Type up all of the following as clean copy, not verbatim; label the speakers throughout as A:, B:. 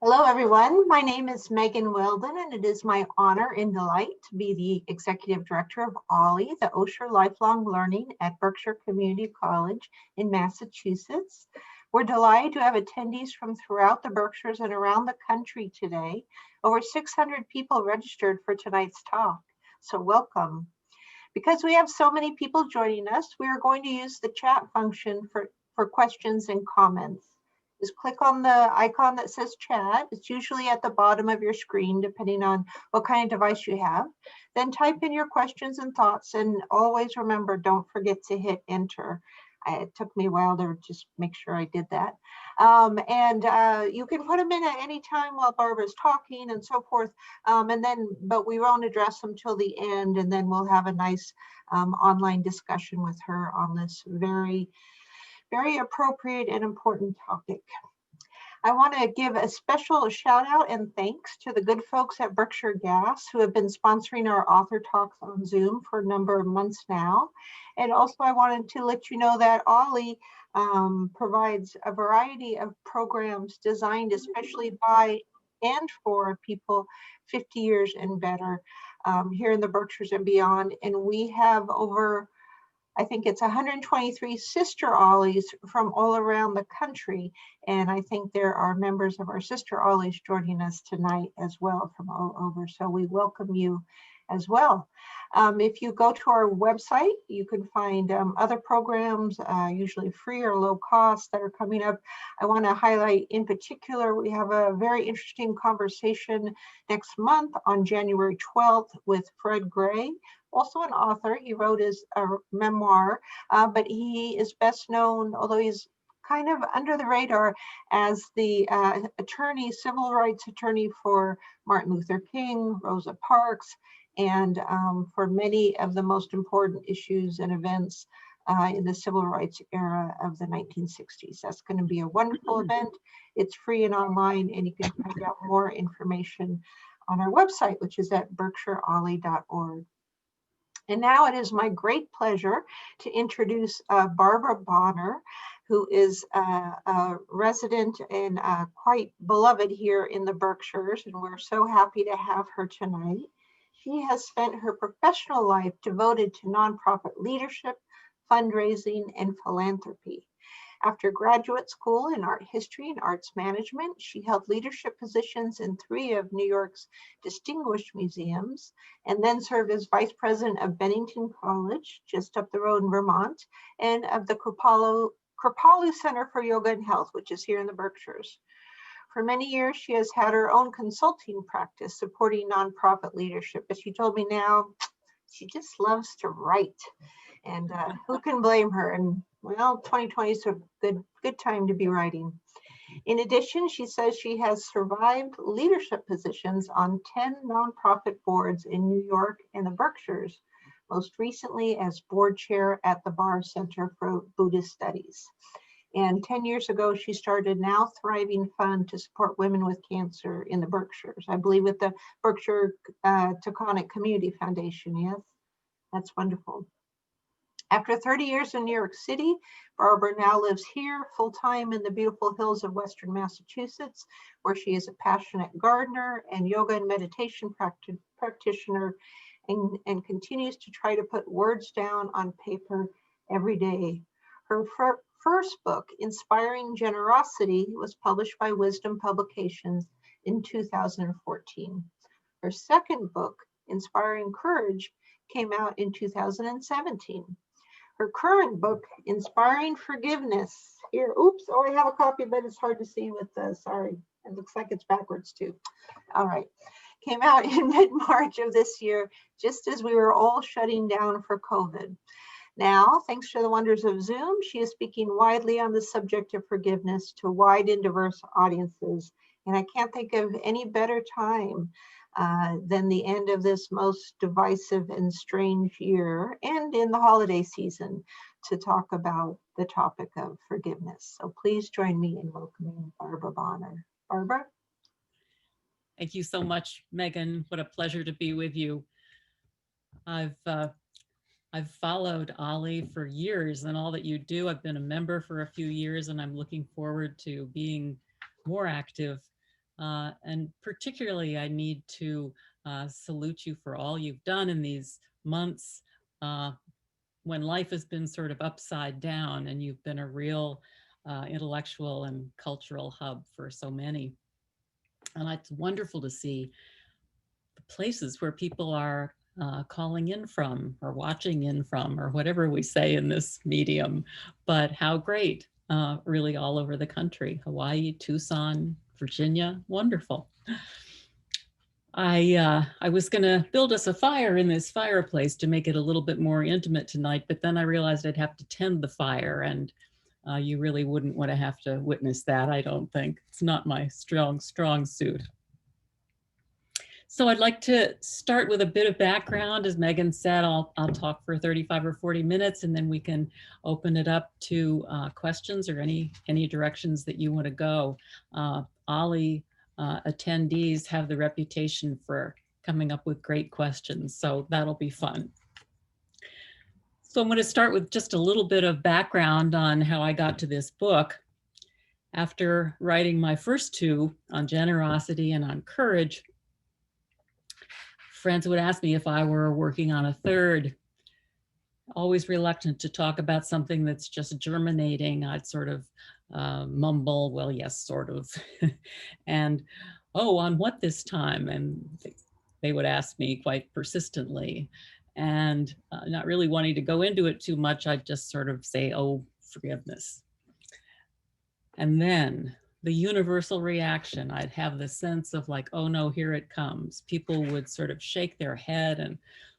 A: Hello, everyone. My name is Megan Weldon, and it is my honor and delight to be the Executive Director of OLLI, the Osher Lifelong Learning at Berkshire Community College in Massachusetts. We're delighted to have attendees from throughout the Berkshires and around the country today. Over 600 people registered for tonight's talk, so welcome. Because we have so many people joining us, we are going to use the chat function for questions and comments. Just click on the icon that says chat. It's usually at the bottom of your screen, depending on what kind of device you have. Then type in your questions and thoughts, and always remember, don't forget to hit enter. It took me a while to just make sure I did that. You can put them in at any time while Barbara's talking and so forth. But we won't address them till the end, and then we'll have a nice online discussion with her on this very appropriate and important topic. I want to give a special shout out and thanks to the good folks at Berkshire Gas who have been sponsoring our author talks on Zoom for a number of months now. And also I wanted to let you know that OLLI provides a variety of programs designed especially by and for people 50 years and better here in the Berkshires and beyond. And we have over, I think it's 123 sister OLLIs from all around the country. And I think there are members of our sister OLLIs joining us tonight as well from all over. So we welcome you as well. If you go to our website, you can find other programs, usually free or low cost, that are coming up. I want to highlight in particular, we have a very interesting conversation next month on January 12th with Fred Gray, also an author. He wrote his memoir, but he is best known, although he's kind of under the radar, as the attorney, civil rights attorney for Martin Luther King, Rosa Parks, and for many of the most important issues and events in the civil rights era of the 1960s. That's going to be a wonderful event. It's free and online, and you can find out more information on our website, which is at berkshireolli.org. And now it is my great pleasure to introduce Barbara Bonner, who is a resident and quite beloved here in the Berkshires, and we're so happy to have her tonight. She has spent her professional life devoted to nonprofit leadership, fundraising, and philanthropy. After graduate school in art history and arts management, she held leadership positions in 3 of New York's distinguished museums, and then served as vice president of Bennington College, just up the road in Vermont, and of the Kripalu Center for Yoga and Health, which is here in the Berkshires. For many years, she has had her own consulting practice supporting nonprofit leadership, but she told me now she just loves to write. And who can blame her? And well, 2020 is a good time to be writing. In addition, she says she has survived leadership positions on 10 nonprofit boards in New York and the Berkshires, most recently as board chair at the Barr Center for Buddhist Studies. And 10 years ago, she started Now Thriving Fund to support women with cancer in the Berkshires, I believe with the Berkshire Taconic Community Foundation. Yes, that's wonderful. After 30 years in New York City, Barbara now lives here full-time in the beautiful hills of Western Massachusetts, where she is a passionate gardener and yoga and meditation practitioner, and continues to try to put words down on paper every day. Her first book, Inspiring Generosity, was published by Wisdom Publications in 2014. Her second book, Inspiring Courage, came out in 2017. Her current book, Inspiring Forgiveness, here, oops, oh, I have a copy, but it's hard to see with the, sorry, it looks like it's backwards too. All right, came out in mid-March of this year, just as we were all shutting down for COVID. Now, thanks to the wonders of Zoom, she is speaking widely on the subject of forgiveness to wide and diverse audiences. And I can't think of any better time than the end of this most divisive and strange year and in the holiday season to talk about the topic of forgiveness. So please join me in welcoming Barbara Bonner. Barbara?
B: Thank you so much, Megan. What a pleasure to be with you. I've followed OLLI for years and all that you do. I've been a member for a few years, and I'm looking forward to being more active And particularly, I need to salute you for all you've done in these months when life has been sort of upside down, and you've been a real intellectual and cultural hub for so many. And it's wonderful to see the places where people are calling in from or watching in from or whatever we say in this medium. But how great, really all over the country, Hawaii, Tucson, Virginia, wonderful. I was going to build us a fire in this fireplace to make it a little bit more intimate tonight, but then I realized I'd have to tend the fire, and you really wouldn't want to have to witness that, I don't think. It's not my strong suit. So I'd like to start with a bit of background. As Megan said, I'll talk for 35 or 40 minutes, and then we can open it up to questions or any directions that you want to go. Ollie attendees have the reputation for coming up with great questions, so that'll be fun. So I'm going to start with just a little bit of background on how I got to this book. After writing my first two on generosity and on courage, friends would ask me if I were working on a third. Always reluctant to talk about something that's just germinating. I'd sort of mumble, well, yes, sort of. And, oh, on what this time? And they would ask me quite persistently. And not really wanting to go into it too much, I'd just sort of say, oh, forgiveness. And then the universal reaction, I'd have the sense of like, oh no, here it comes. People would sort of shake their head and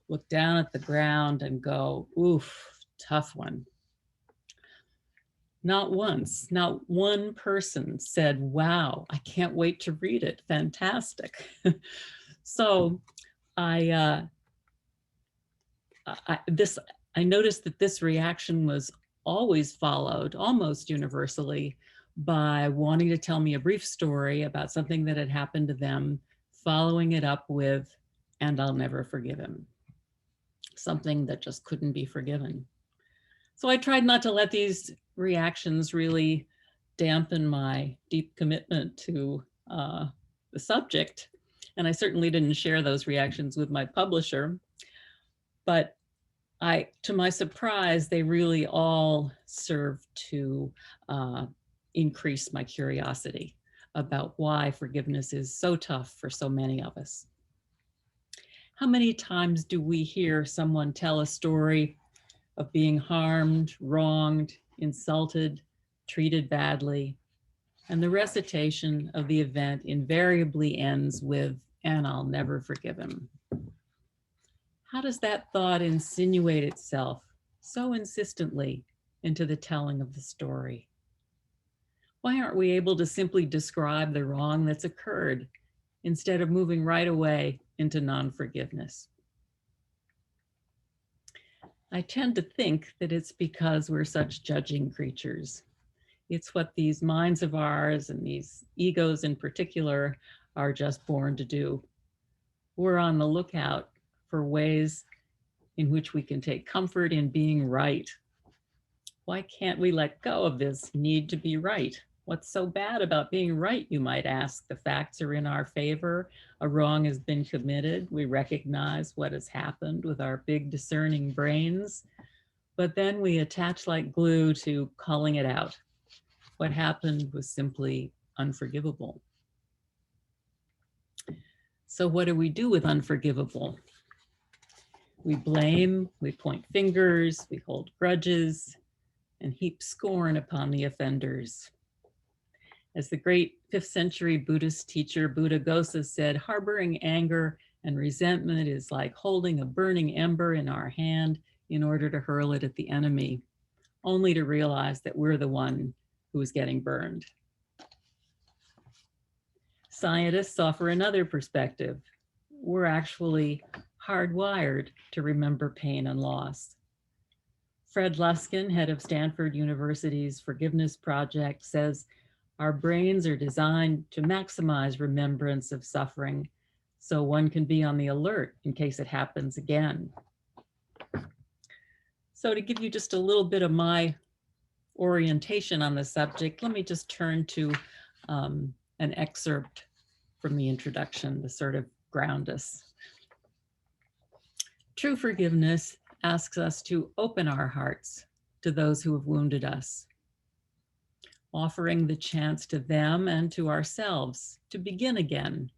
B: look down at the ground and go, oof, tough one. Not once, not one person said, wow, I can't wait to read it, fantastic. So I noticed that this reaction was always followed almost universally by wanting to tell me a brief story about something that had happened to them, following it up with, and I'll never forgive him. Something that just couldn't be forgiven. So I tried not to let these reactions really dampen my deep commitment to the subject. And I certainly didn't share those reactions with my publisher. But to my surprise, they really all served to increase my curiosity about why forgiveness is so tough for so many of us. How many times do we hear someone tell a story of being harmed, wronged, insulted, treated badly, and the recitation of the event invariably ends with, and I'll never forgive him? How does that thought insinuate itself so insistently into the telling of the story? Why aren't we able to simply describe the wrong that's occurred instead of moving right away into non-forgiveness? I tend to think that it's because we're such judging creatures. It's what these minds of ours and these egos in particular are just born to do. We're on the lookout for ways in which we can take comfort in being right. Why can't we let go of this need to be right? What's so bad about being right, you might ask? The facts are in our favor. A wrong has been committed. We recognize what has happened with our big discerning brains, but then we attach like glue to calling it out. What happened was simply unforgivable. So what do we do with unforgivable? We blame, we point fingers, we hold grudges, and heap scorn upon the offenders. As the great 5th century Buddhist teacher Buddhaghosa said, harboring anger and resentment is like holding a burning ember in our hand in order to hurl it at the enemy, only to realize that we're the one who is getting burned. Scientists offer another perspective. We're actually hardwired to remember pain and loss. Fred Luskin, head of Stanford University's Forgiveness Project, says our brains are designed to maximize remembrance of suffering so one can be on the alert in case it happens again. So to give you just a little bit of my orientation on the subject, let me just turn to an excerpt from the introduction to sort of ground us. True forgiveness asks us to open our hearts to those who have wounded us, offering the chance to them and to ourselves to begin again.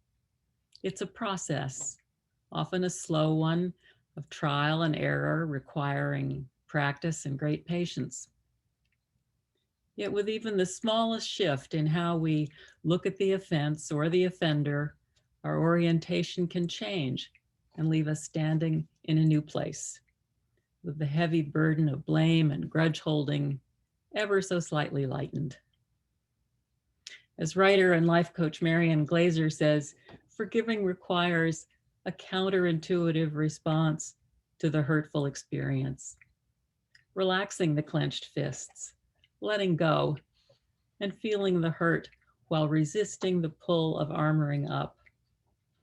B: It's a process, often a slow one, of trial and error, requiring practice and great patience. Yet with even the smallest shift in how we look at the offense or the offender, our orientation can change and leave us standing in a new place, with the heavy burden of blame and grudge holding ever so slightly lightened. As writer and life coach Marian Glazer says, forgiving requires a counterintuitive response to the hurtful experience. Relaxing the clenched fists, letting go, and feeling the hurt while resisting the pull of armoring up.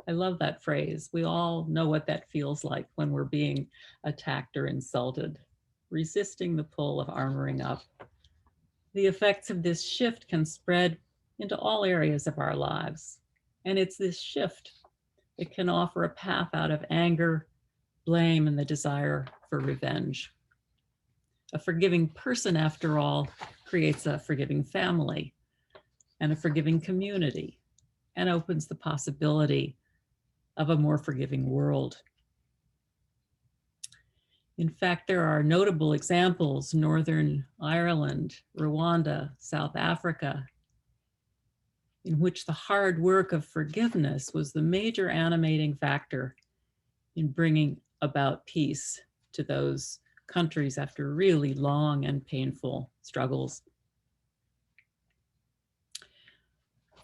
B: I love that phrase. We all know what that feels like when we're being attacked or insulted. Resisting the pull of armoring up. The effects of this shift can spread into all areas of our lives. And it's this shift that can offer a path out of anger, blame, and the desire for revenge. A forgiving person, after all, creates a forgiving family and a forgiving community and opens the possibility of a more forgiving world. In fact, there are notable examples: Northern Ireland, Rwanda, South Africa, in which the hard work of forgiveness was the major animating factor in bringing about peace to those countries after really long and painful struggles.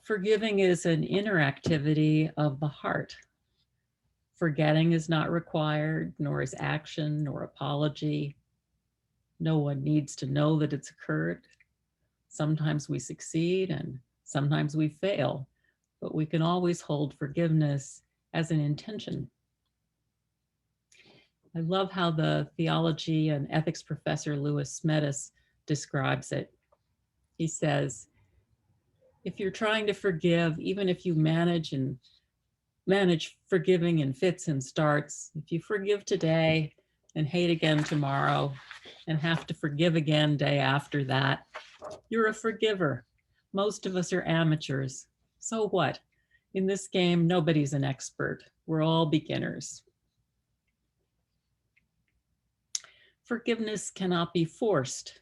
B: Forgiving is an inner activity of the heart. Forgetting is not required, nor is action, nor apology. No one needs to know that it's occurred. Sometimes we succeed and sometimes we fail, but we can always hold forgiveness as an intention. I love how the theology and ethics professor Lewis Smedes describes it. He says, if you're trying to forgive, even if you manage forgiving in fits and starts, if you forgive today and hate again tomorrow and have to forgive again day after that, you're a forgiver. Most of us are amateurs. So what? In this game, nobody's an expert. We're all beginners. Forgiveness cannot be forced.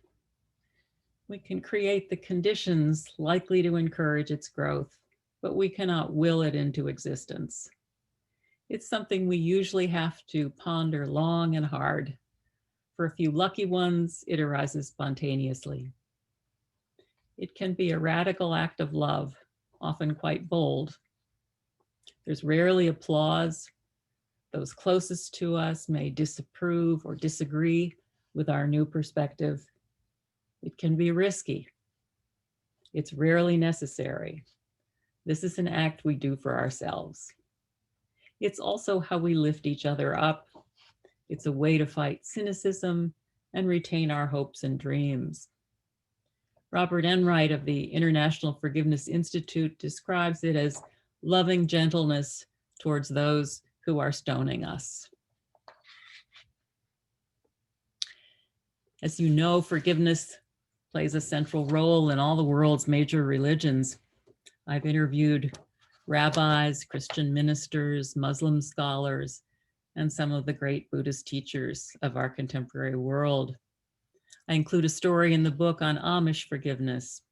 B: We can create the conditions likely to encourage its growth, but we cannot will it into existence. It's something we usually have to ponder long and hard. For a few lucky ones, it arises spontaneously. It can be a radical act of love, often quite bold. There's rarely applause. Those closest to us may disapprove or disagree with our new perspective. It can be risky. It's rarely necessary. This is an act we do for ourselves. It's also how we lift each other up. It's a way to fight cynicism and retain our hopes and dreams. Robert Enright of the International Forgiveness Institute describes it as loving gentleness towards those who are stoning us. As you know, forgiveness plays a central role in all the world's major religions. I've interviewed rabbis, Christian ministers, Muslim scholars, and some of the great Buddhist teachers of our contemporary world. I include a story in the book on Amish forgiveness.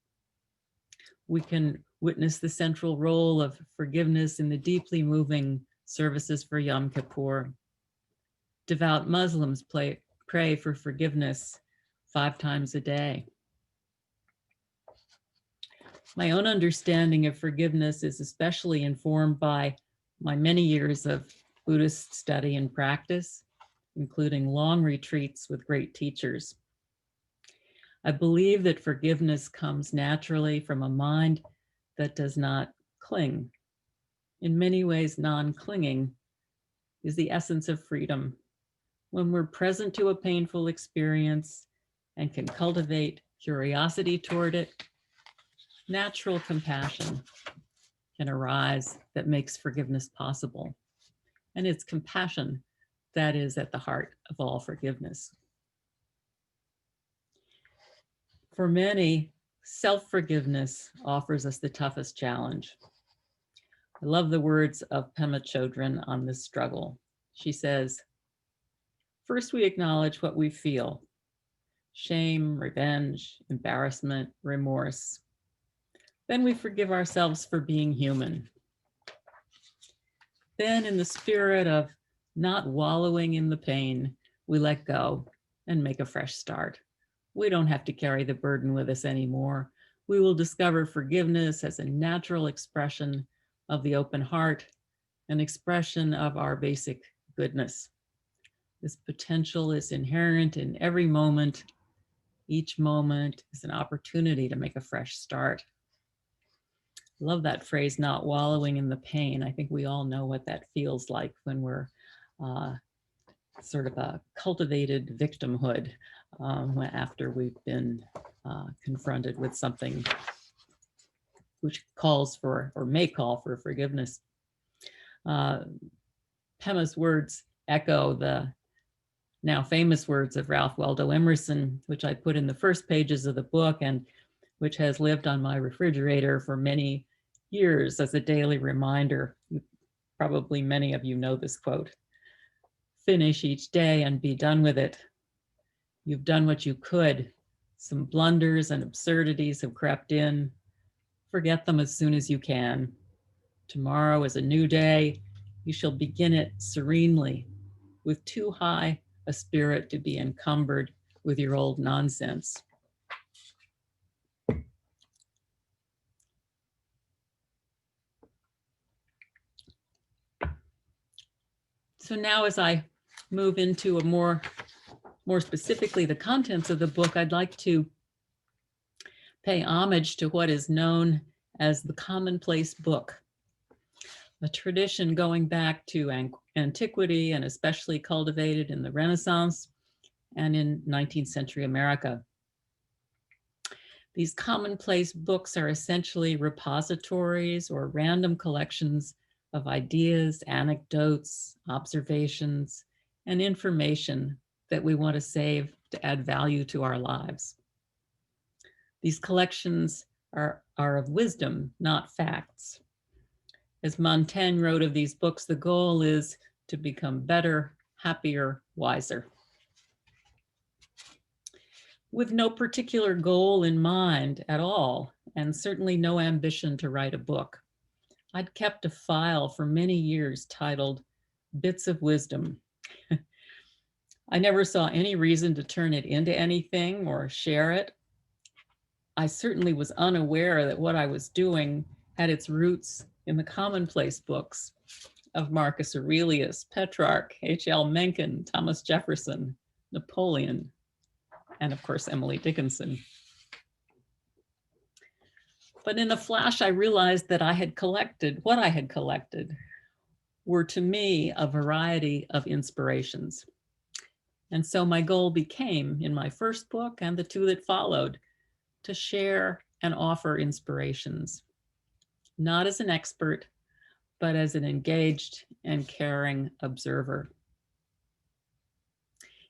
B: We can witness the central role of forgiveness in the deeply moving services for Yom Kippur. Devout Muslims pray for forgiveness 5 times a day. My own understanding of forgiveness is especially informed by my many years of Buddhist study and practice, including long retreats with great teachers. I believe that forgiveness comes naturally from a mind that does not cling. In many ways, non-clinging is the essence of freedom. When we're present to a painful experience and can cultivate curiosity toward it, natural compassion, can arise that makes forgiveness possible. And it's compassion that is at the heart of all forgiveness. For many, self-forgiveness offers us the toughest challenge. I love the words of Pema Chodron on this struggle. She says, first we acknowledge what we feel: shame, revenge, embarrassment, remorse. Then we forgive ourselves for being human. Then, in the spirit of not wallowing in the pain, we let go and make a fresh start. We don't have to carry the burden with us anymore. We will discover forgiveness as a natural expression of the open heart, an expression of our basic goodness. This potential is inherent in every moment. Each moment is an opportunity to make a fresh start. Love that phrase, not wallowing in the pain. I think we all know what that feels like when we're sort of a cultivated victimhood after we've been confronted with something which calls for or may call for forgiveness. Pema's words echo the now famous words of Ralph Waldo Emerson, which I put in the first pages of the book and which has lived on my refrigerator for many years as a daily reminder. Probably many of you know this quote. Finish each day and be done with it. You've done what you could. Some blunders and absurdities have crept in. Forget them as soon as you can. Tomorrow is a new day. You shall begin it serenely, with too high a spirit to be encumbered with your old nonsense. So now as I move into a more specifically the contents of the book, I'd like to pay homage to what is known as the commonplace book, a tradition going back to antiquity and especially cultivated in the Renaissance and in 19th century America. These commonplace books are essentially repositories or random collections of ideas, anecdotes, observations, and information that we want to save to add value to our lives. These collections are of wisdom, not facts. As Montaigne wrote of these books, the goal is to become better, happier, wiser. With no particular goal in mind at all, and certainly no ambition to write a book, I'd kept a file for many years titled Bits of Wisdom. I never saw any reason to turn it into anything or share it. I certainly was unaware that what I was doing had its roots in the commonplace books of Marcus Aurelius, Petrarch, H.L. Mencken, Thomas Jefferson, Napoleon, and of course, Emily Dickinson. But in a flash, I realized that what I had collected were to me a variety of inspirations. And so my goal became, in my first book and the two that followed, to share and offer inspirations, not as an expert, but as an engaged and caring observer.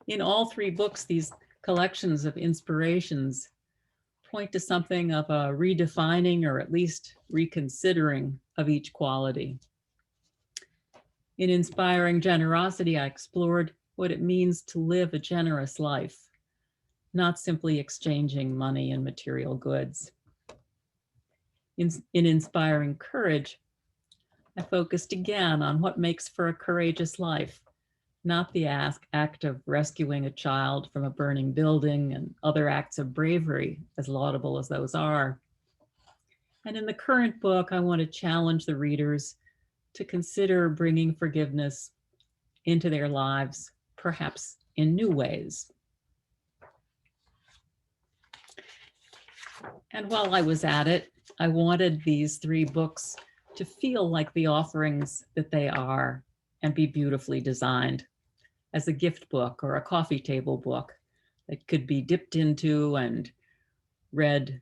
B: In all three books, these collections of inspirations point to something of a redefining or at least reconsidering of each quality. In Inspiring Generosity, I explored what it means to live a generous life, not simply exchanging money and material goods. In Inspiring Courage, I focused again on what makes for a courageous life, not the act of rescuing a child from a burning building and other acts of bravery, as laudable as those are. And in the current book, I want to challenge the readers to consider bringing forgiveness into their lives, perhaps in new ways. And while I was at it, I wanted these three books to feel like the offerings that they are and be beautifully designed as a gift book or a coffee table book that could be dipped into and read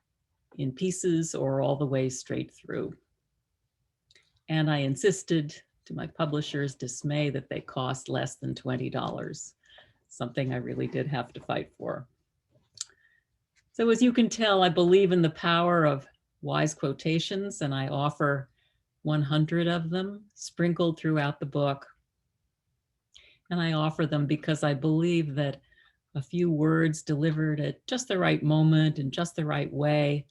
B: in pieces or all the way straight through. And I insisted, to my publisher's dismay, that they cost less than $20, something I really did have to fight for. So as you can tell, I believe in the power of wise quotations, and I offer 100 of them sprinkled throughout the book. And I offer them because I believe that a few words delivered at just the right moment in just the right way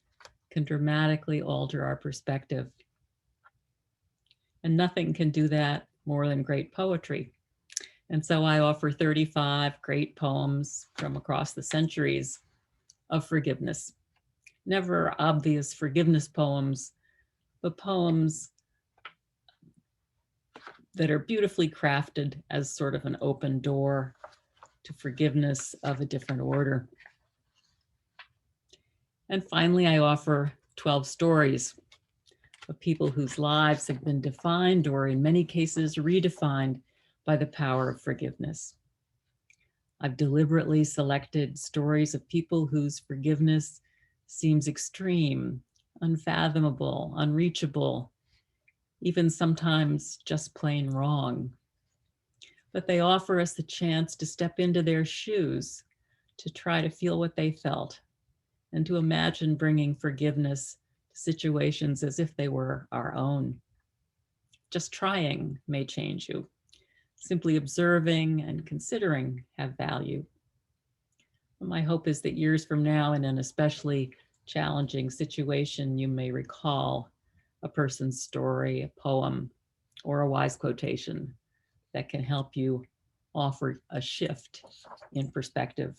B: can dramatically alter our perspective. And nothing can do that more than great poetry. And so I offer 35 great poems from across the centuries of forgiveness. Never obvious forgiveness poems, but poems that are beautifully crafted as sort of an open door to forgiveness of a different order. And finally, I offer 12 stories of people whose lives have been defined, or in many cases redefined, by the power of forgiveness. I've deliberately selected stories of people whose forgiveness seems extreme, unfathomable, unreachable, even sometimes just plain wrong. But they offer us the chance to step into their shoes, to try to feel what they felt, and to imagine bringing forgiveness to situations as if they were our own. Just trying may change you. Simply observing and considering have value. My hope is that years from now, in an especially challenging situation, you may recall a person's story, a poem, or a wise quotation that can help you offer a shift in perspective.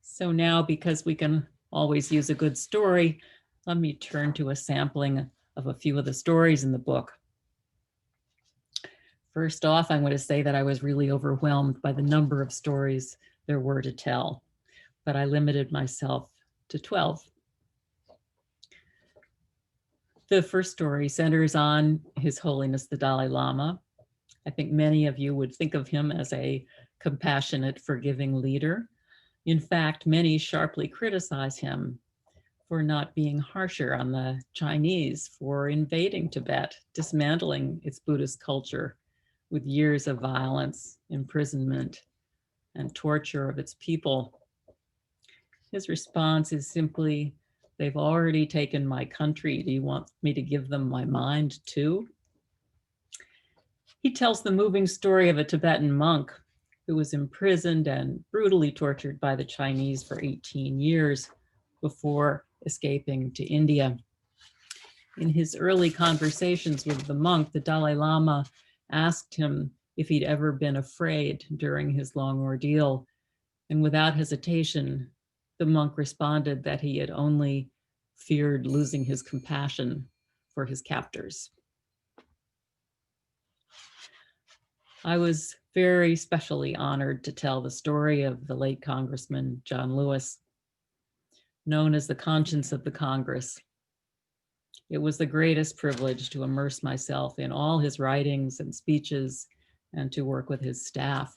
B: So now, because we can always use a good story, let me turn to a sampling of a few of the stories in the book. First off, I'm going to say that I was really overwhelmed by the number of stories there were to tell, but I limited myself to 12. The first story centers on His Holiness the Dalai Lama. I think many of you would think of him as a compassionate, forgiving leader. In fact, many sharply criticize him for not being harsher on the Chinese, for invading Tibet, dismantling its Buddhist culture with years of violence, imprisonment, and torture of its people. His response is simply, "They've already taken my country. Do you want me to give them my mind too?" He tells the moving story of a Tibetan monk who was imprisoned and brutally tortured by the Chinese for 18 years before escaping to India. In his early conversations with the monk, the Dalai Lama asked him if he'd ever been afraid during his long ordeal. And without hesitation, the monk responded that he had only feared losing his compassion for his captors. I was very specially honored to tell the story of the late Congressman John Lewis, known as the conscience of the Congress. It was the greatest privilege to immerse myself in all his writings and speeches and to work with his staff.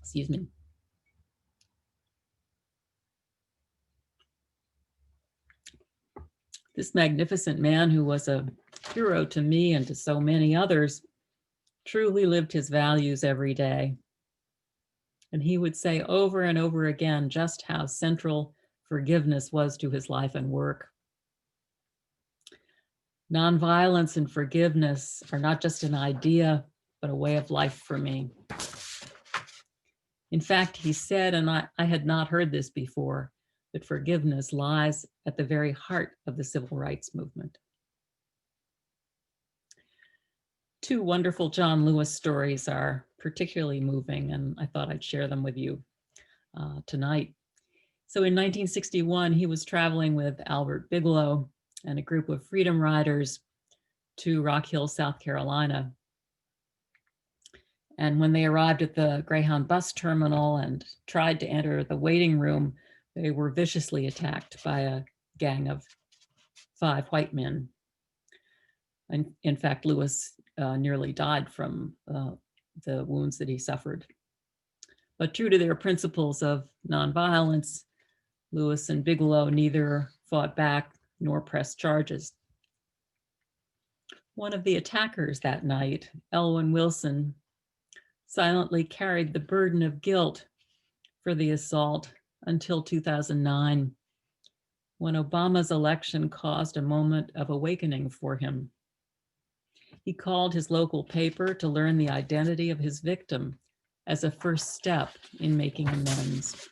B: Excuse me. This magnificent man, who was a hero to me and to so many others, truly lived his values every day. And he would say over and over again just how central forgiveness was to his life and work. Nonviolence and forgiveness are not just an idea, but a way of life for me. In fact, he said, and I had not heard this before, that forgiveness lies at the very heart of the civil rights movement. Two wonderful John Lewis stories are particularly moving, and I thought I'd share them with you tonight. So in 1961, he was traveling with Albert Bigelow and a group of freedom riders to Rock Hill, South Carolina. And when they arrived at the Greyhound bus terminal and tried to enter the waiting room, they were viciously attacked by a gang of 5 white men. And in fact, Lewis nearly died from the wounds that he suffered. But true to their principles of nonviolence, Lewis and Bigelow neither fought back nor pressed charges. One of the attackers that night, Elwyn Wilson, silently carried the burden of guilt for the assault until 2009, when Obama's election caused a moment of awakening for him. He called his local paper to learn the identity of his victim as a first step in making amends.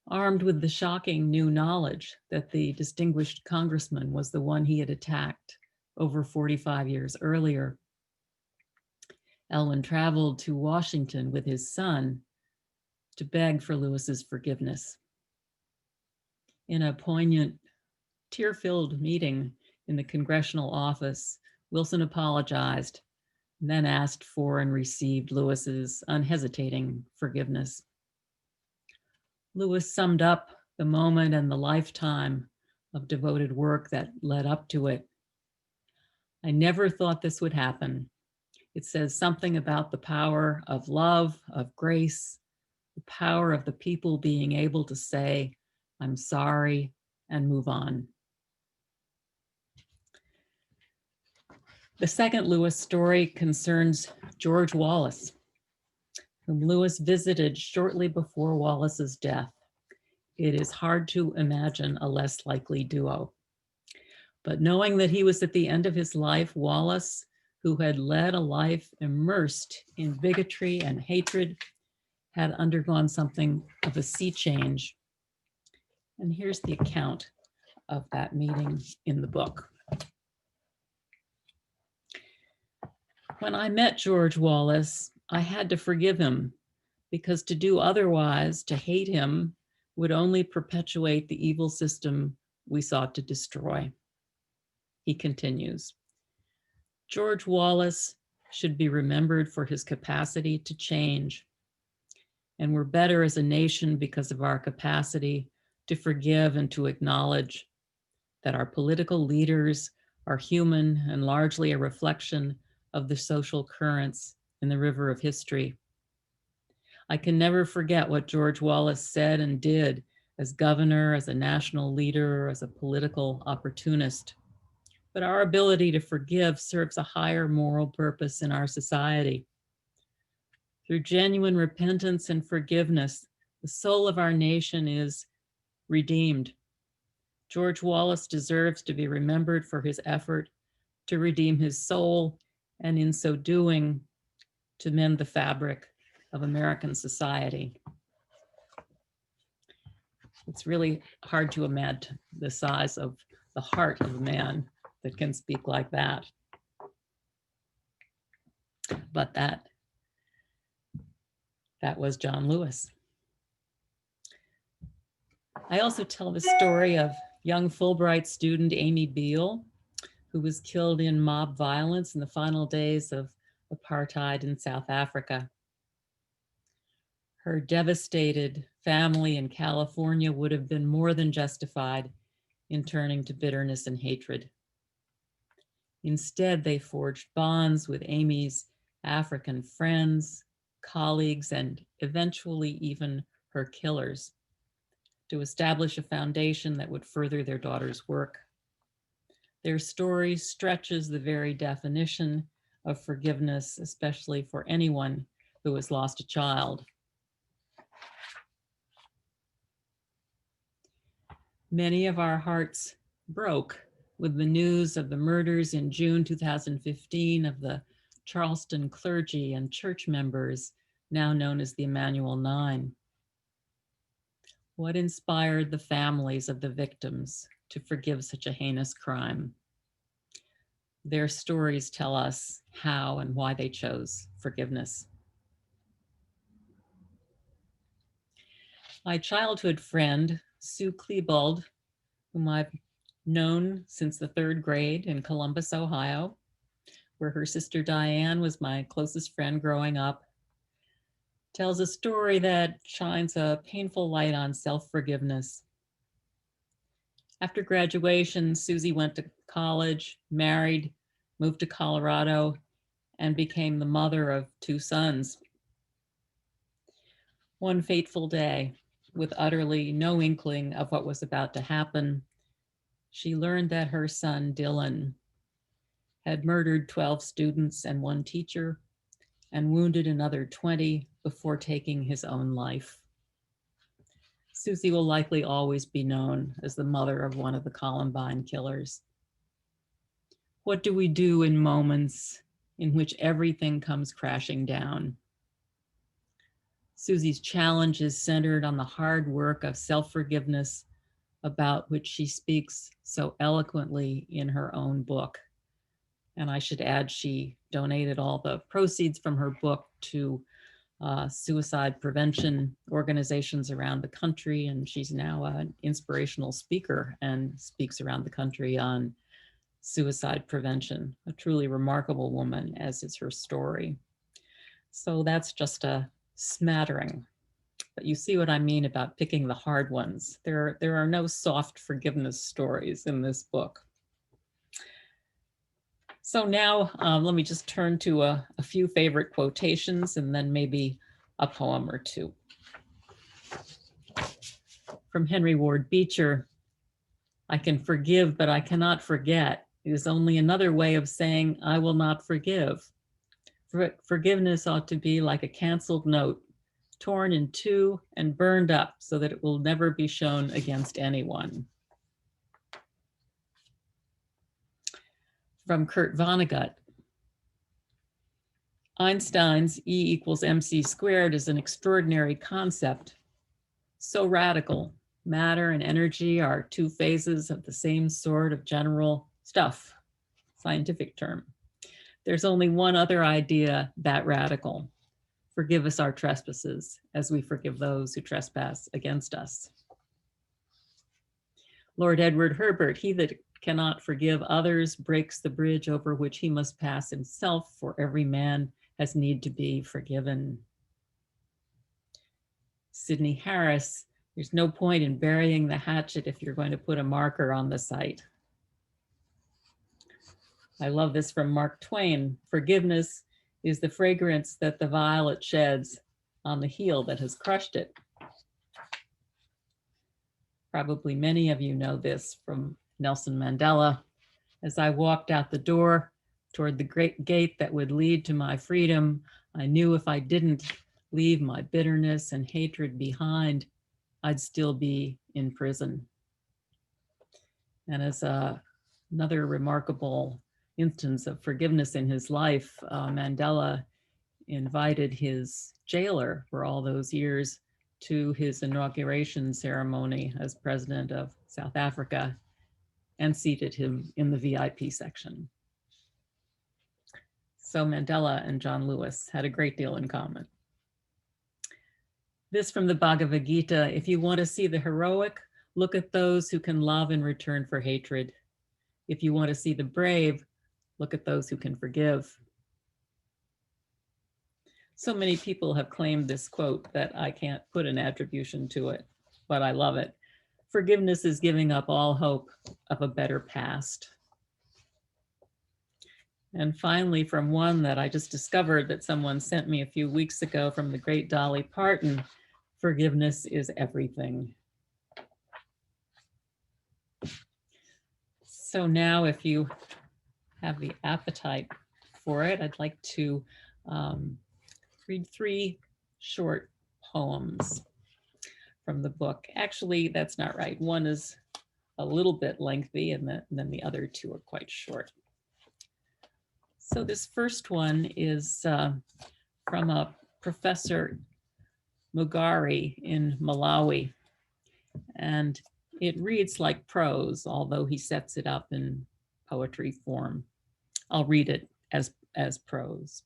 B: Armed with the shocking new knowledge that the distinguished congressman was the one he had attacked over 45 years earlier, Elwyn traveled to Washington with his son to beg for Lewis's forgiveness. In a poignant, tear-filled meeting in the congressional office, Wilson apologized and then asked for and received Lewis's unhesitating forgiveness. Lewis summed up the moment and the lifetime of devoted work that led up to it. I never thought this would happen. It says something about the power of love, of grace, the power of the people being able to say, I'm sorry, and move on. The second Lewis story concerns George Wallace, whom Lewis visited shortly before Wallace's death. It is hard to imagine a less likely duo. But knowing that he was at the end of his life, Wallace, who had led a life immersed in bigotry and hatred, had undergone something of a sea change. And here's the account of that meeting in the book. When I met George Wallace, I had to forgive him, because to do otherwise, to hate him, would only perpetuate the evil system we sought to destroy. He continues, George Wallace should be remembered for his capacity to change. And we're better as a nation because of our capacity to forgive and to acknowledge that our political leaders are human and largely a reflection of the social currents in the river of history. I can never forget what George Wallace said and did as governor, as a national leader, as a political opportunist. But our ability to forgive serves a higher moral purpose in our society. Through genuine repentance and forgiveness, the soul of our nation is redeemed. George Wallace deserves to be remembered for his effort to redeem his soul, and in so doing, to mend the fabric of American society. It's really hard to imagine the size of the heart of a man that can speak like that. But that was John Lewis. I also tell the story of young Fulbright student Amy Beale, who was killed in mob violence in the final days of apartheid in South Africa. Her devastated family in California would have been more than justified in turning to bitterness and hatred. Instead, they forged bonds with Amy's African friends, colleagues, and eventually even her killers to establish a foundation that would further their daughter's work. Their story stretches the very definition of forgiveness, especially for anyone who has lost a child. Many of our hearts broke with the news of the murders in June 2015 of the Charleston clergy and church members, now known as the Emmanuel Nine. What inspired the families of the victims to forgive such a heinous crime? Their stories tell us how and why they chose forgiveness. My childhood friend, Sue Klebold, whom I've known since the 3rd grade in Columbus, Ohio, where her sister Diane was my closest friend growing up, tells a story that shines a painful light on self-forgiveness. After graduation, Susie went to college, married, moved to Colorado, and became the mother of 2 sons. One fateful day, with utterly no inkling of what was about to happen, she learned that her son, Dylan, had murdered 12 students and one teacher and wounded another 20 before taking his own life. Susie will likely always be known as the mother of one of the Columbine killers. What do we do in moments in which everything comes crashing down? Susie's challenge is centered on the hard work of self-forgiveness, about which she speaks so eloquently in her own book. And I should add, she donated all the proceeds from her book to suicide prevention organizations around the country, and she's now an inspirational speaker and speaks around the country on suicide prevention. A truly remarkable woman, as is her story. So that's just a smattering, but you see what I mean about picking the hard ones. There are no soft forgiveness stories in this book. So now let me just turn to a few favorite quotations and then maybe a poem or two. From Henry Ward Beecher, "I can forgive, but I cannot forget. It is only another way of saying I will not forgive. Forgiveness ought to be like a canceled note, torn in two and burned up so that it will never be shown against anyone." From Kurt Vonnegut, "Einstein's E equals mc squared is an extraordinary concept, so radical. Matter and energy are two phases of the same sort of general stuff," scientific term. "There's only one other idea that radical. Forgive us our trespasses as we forgive those who trespass against us." Lord Edward Herbert, "He that cannot forgive others breaks the bridge over which he must pass himself, for every man has need to be forgiven." Sidney Harris, "There's no point in burying the hatchet if you're going to put a marker on the site." I love this from Mark Twain, "Forgiveness is the fragrance that the violet sheds on the heel that has crushed it." Probably many of you know this from Nelson Mandela. "As I walked out the door toward the great gate that would lead to my freedom, I knew if I didn't leave my bitterness and hatred behind, I'd still be in prison." And as another remarkable instance of forgiveness in his life, Mandela invited his jailer for all those years to his inauguration ceremony as president of South Africa and seated him in the VIP section. So Mandela and John Lewis had a great deal in common. This from the Bhagavad Gita, "If you want to see the heroic, look at those who can love in return for hatred. If you want to see the brave, look at those who can forgive." So many people have claimed this quote that I can't put an attribution to it, but I love it. "Forgiveness is giving up all hope of a better past." And finally, from one that I just discovered that someone sent me a few weeks ago from the great Dolly Parton, "Forgiveness is everything." So now if you have the appetite for it, I'd like to read 3 short poems from the book. Actually, that's not right. One is a little bit lengthy and then the other 2 are quite short. So this first one is from a Professor Mugari in Malawi, and it reads like prose, although he sets it up in poetry form. I'll read it as prose.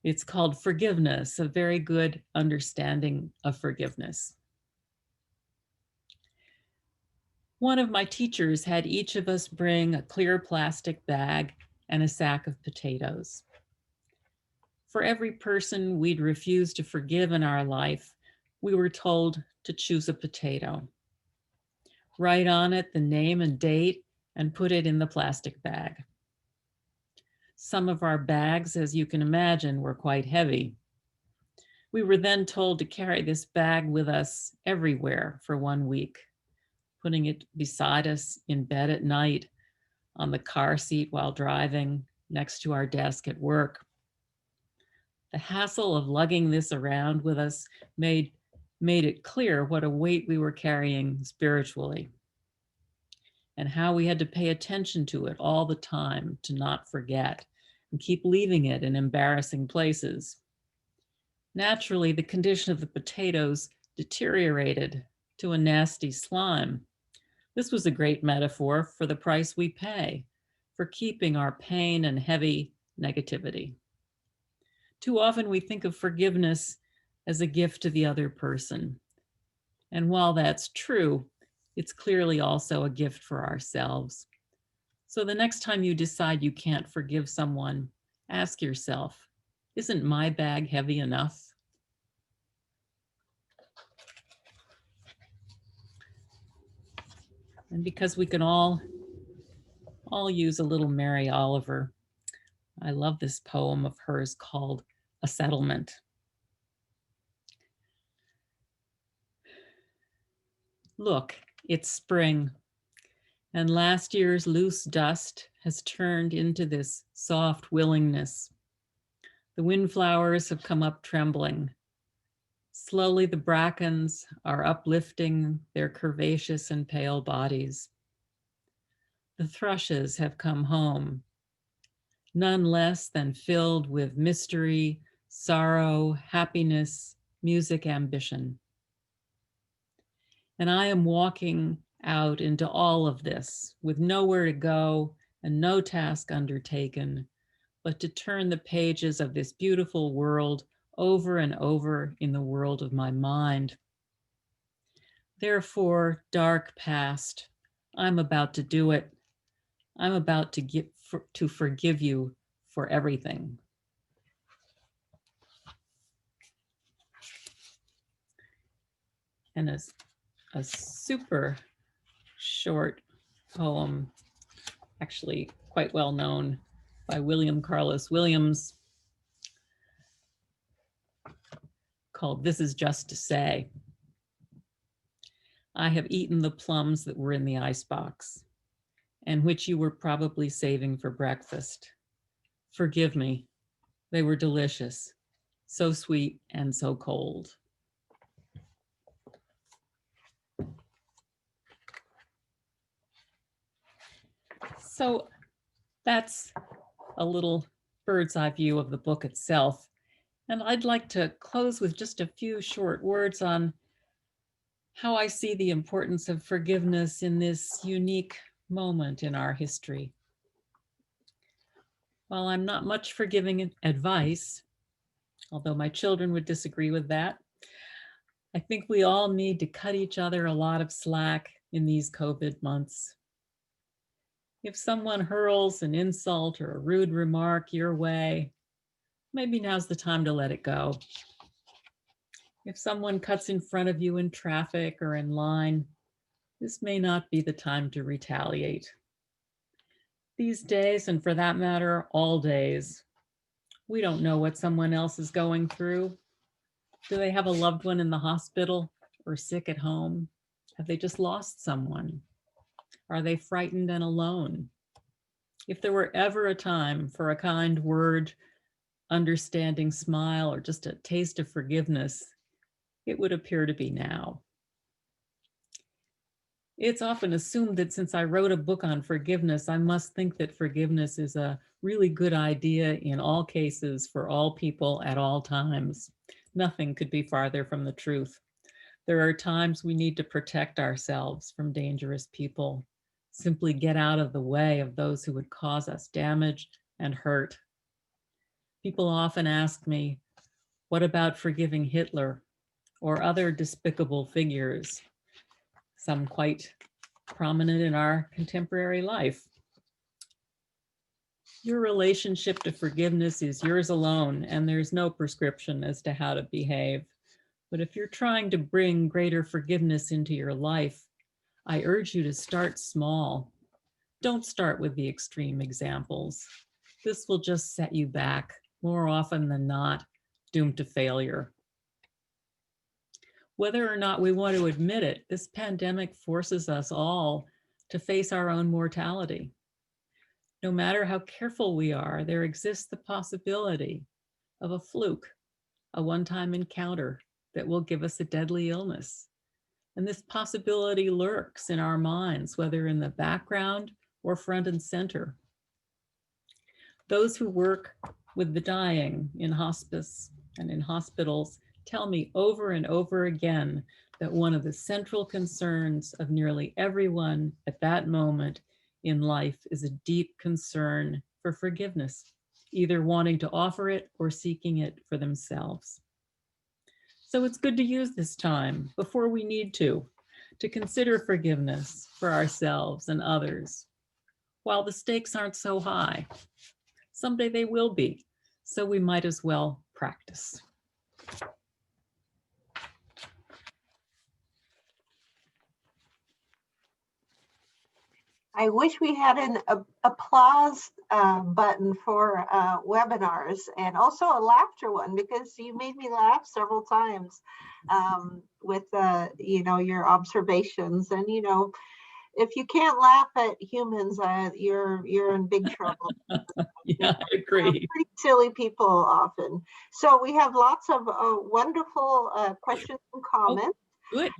B: It's called "Forgiveness, a very good understanding of forgiveness." "One of my teachers had each of us bring a clear plastic bag and a sack of potatoes. For every person we'd refuse to forgive in our life, we were told to choose a potato. Write on it the name and date and put it in the plastic bag. Some of our bags, as you can imagine, were quite heavy. We were then told to carry this bag with us everywhere for 1 week, putting it beside us in bed at night, on the car seat while driving, next to our desk at work. The hassle of lugging this around with us made it clear what a weight we were carrying spiritually, and how we had to pay attention to it all the time to not forget and keep leaving it in embarrassing places. Naturally, the condition of the potatoes deteriorated to a nasty slime. This was a great metaphor for the price we pay for keeping our pain and heavy negativity. Too often we think of forgiveness as a gift to the other person. And while that's true, it's clearly also a gift for ourselves. So the next time you decide you can't forgive someone, ask yourself, isn't my bag heavy enough? And because we can all use a little Mary Oliver, I love this poem of hers called A Settlement. Look, it's spring, and last year's loose dust has turned into this soft willingness. The windflowers have come up trembling. Slowly the brackens are uplifting their curvaceous and pale bodies. The thrushes have come home, none less than filled with mystery, sorrow, happiness, music, ambition. And I am walking out into all of this with nowhere to go and no task undertaken, but to turn the pages of this beautiful world over and over in the world of my mind. Therefore, dark past, I'm about to do it. I'm about to forgive you for everything. And a super short poem, actually quite well known, by William Carlos Williams, called This Is Just to Say. I have eaten the plums that were in the icebox, and which you were probably saving for breakfast. Forgive me, they were delicious, so sweet and so cold. So that's a little bird's eye view of the book itself. And I'd like to close with just a few short words on how I see the importance of forgiveness in this unique moment in our history. While I'm not much for giving advice, although my children would disagree with that, I think we all need to cut each other a lot of slack in these COVID months. If someone hurls an insult or a rude remark your way, maybe now's the time to let it go. If someone cuts in front of you in traffic or in line, this may not be the time to retaliate. These days, and for that matter, all days, we don't know what someone else is going through. Do they have a loved one in the hospital or sick at home? Have they just lost someone? Are they frightened and alone? If there were ever a time for a kind word, understanding smile, or just a taste of forgiveness, it would appear to be now. It's often assumed that since I wrote a book on forgiveness, I must think that forgiveness is a really good idea in all cases for all people at all times. Nothing could be farther from the truth. There are times we need to protect ourselves from dangerous people, simply get out of the way of those who would cause us damage and hurt. People often ask me, what about forgiving Hitler or other despicable figures, some quite prominent in our contemporary life? Your relationship to forgiveness is yours alone, and there's no prescription as to how to behave. But if you're trying to bring greater forgiveness into your life, I urge you to start small. Don't start with the extreme examples. This will just set you back, more often than not, doomed to failure. Whether or not we want to admit it, this pandemic forces us all to face our own mortality. No matter how careful we are, there exists the possibility of a fluke, a one-time encounter that will give us a deadly illness. And this possibility lurks in our minds, whether in the background or front and center. Those who work with the dying in hospice and in hospitals tell me over and over again that one of the central concerns of nearly everyone at that moment in life is a deep concern for forgiveness, either wanting to offer it or seeking it for themselves. So it's good to use this time before we need to consider forgiveness for ourselves and others. While the stakes aren't so high, someday they will be, so we might as well practice.
A: I wish we had an applause button for webinars, and also a laughter one, because you made me laugh several times with your observations. And if you can't laugh at humans, you're in big trouble.
B: Yeah, I agree.
A: Pretty silly people often. So we have lots of wonderful questions and comments.
B: Oh, good.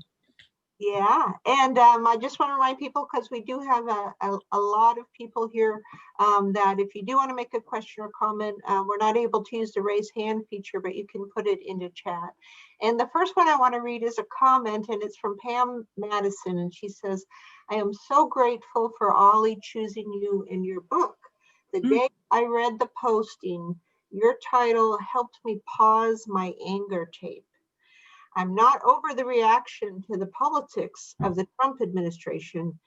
A: Yeah, and I just want to remind people, because we do have a lot of people here, that if you do want to make a question or comment, we're not able to use the raise hand feature, but you can put it into chat. And the first one I want to read is a comment, and it's from Pam Madison, and she says, "I am so grateful for Ollie choosing you in your book. The day I read the posting, your title helped me pause my anger tape. I'm not over the reaction to the politics of the Trump administration,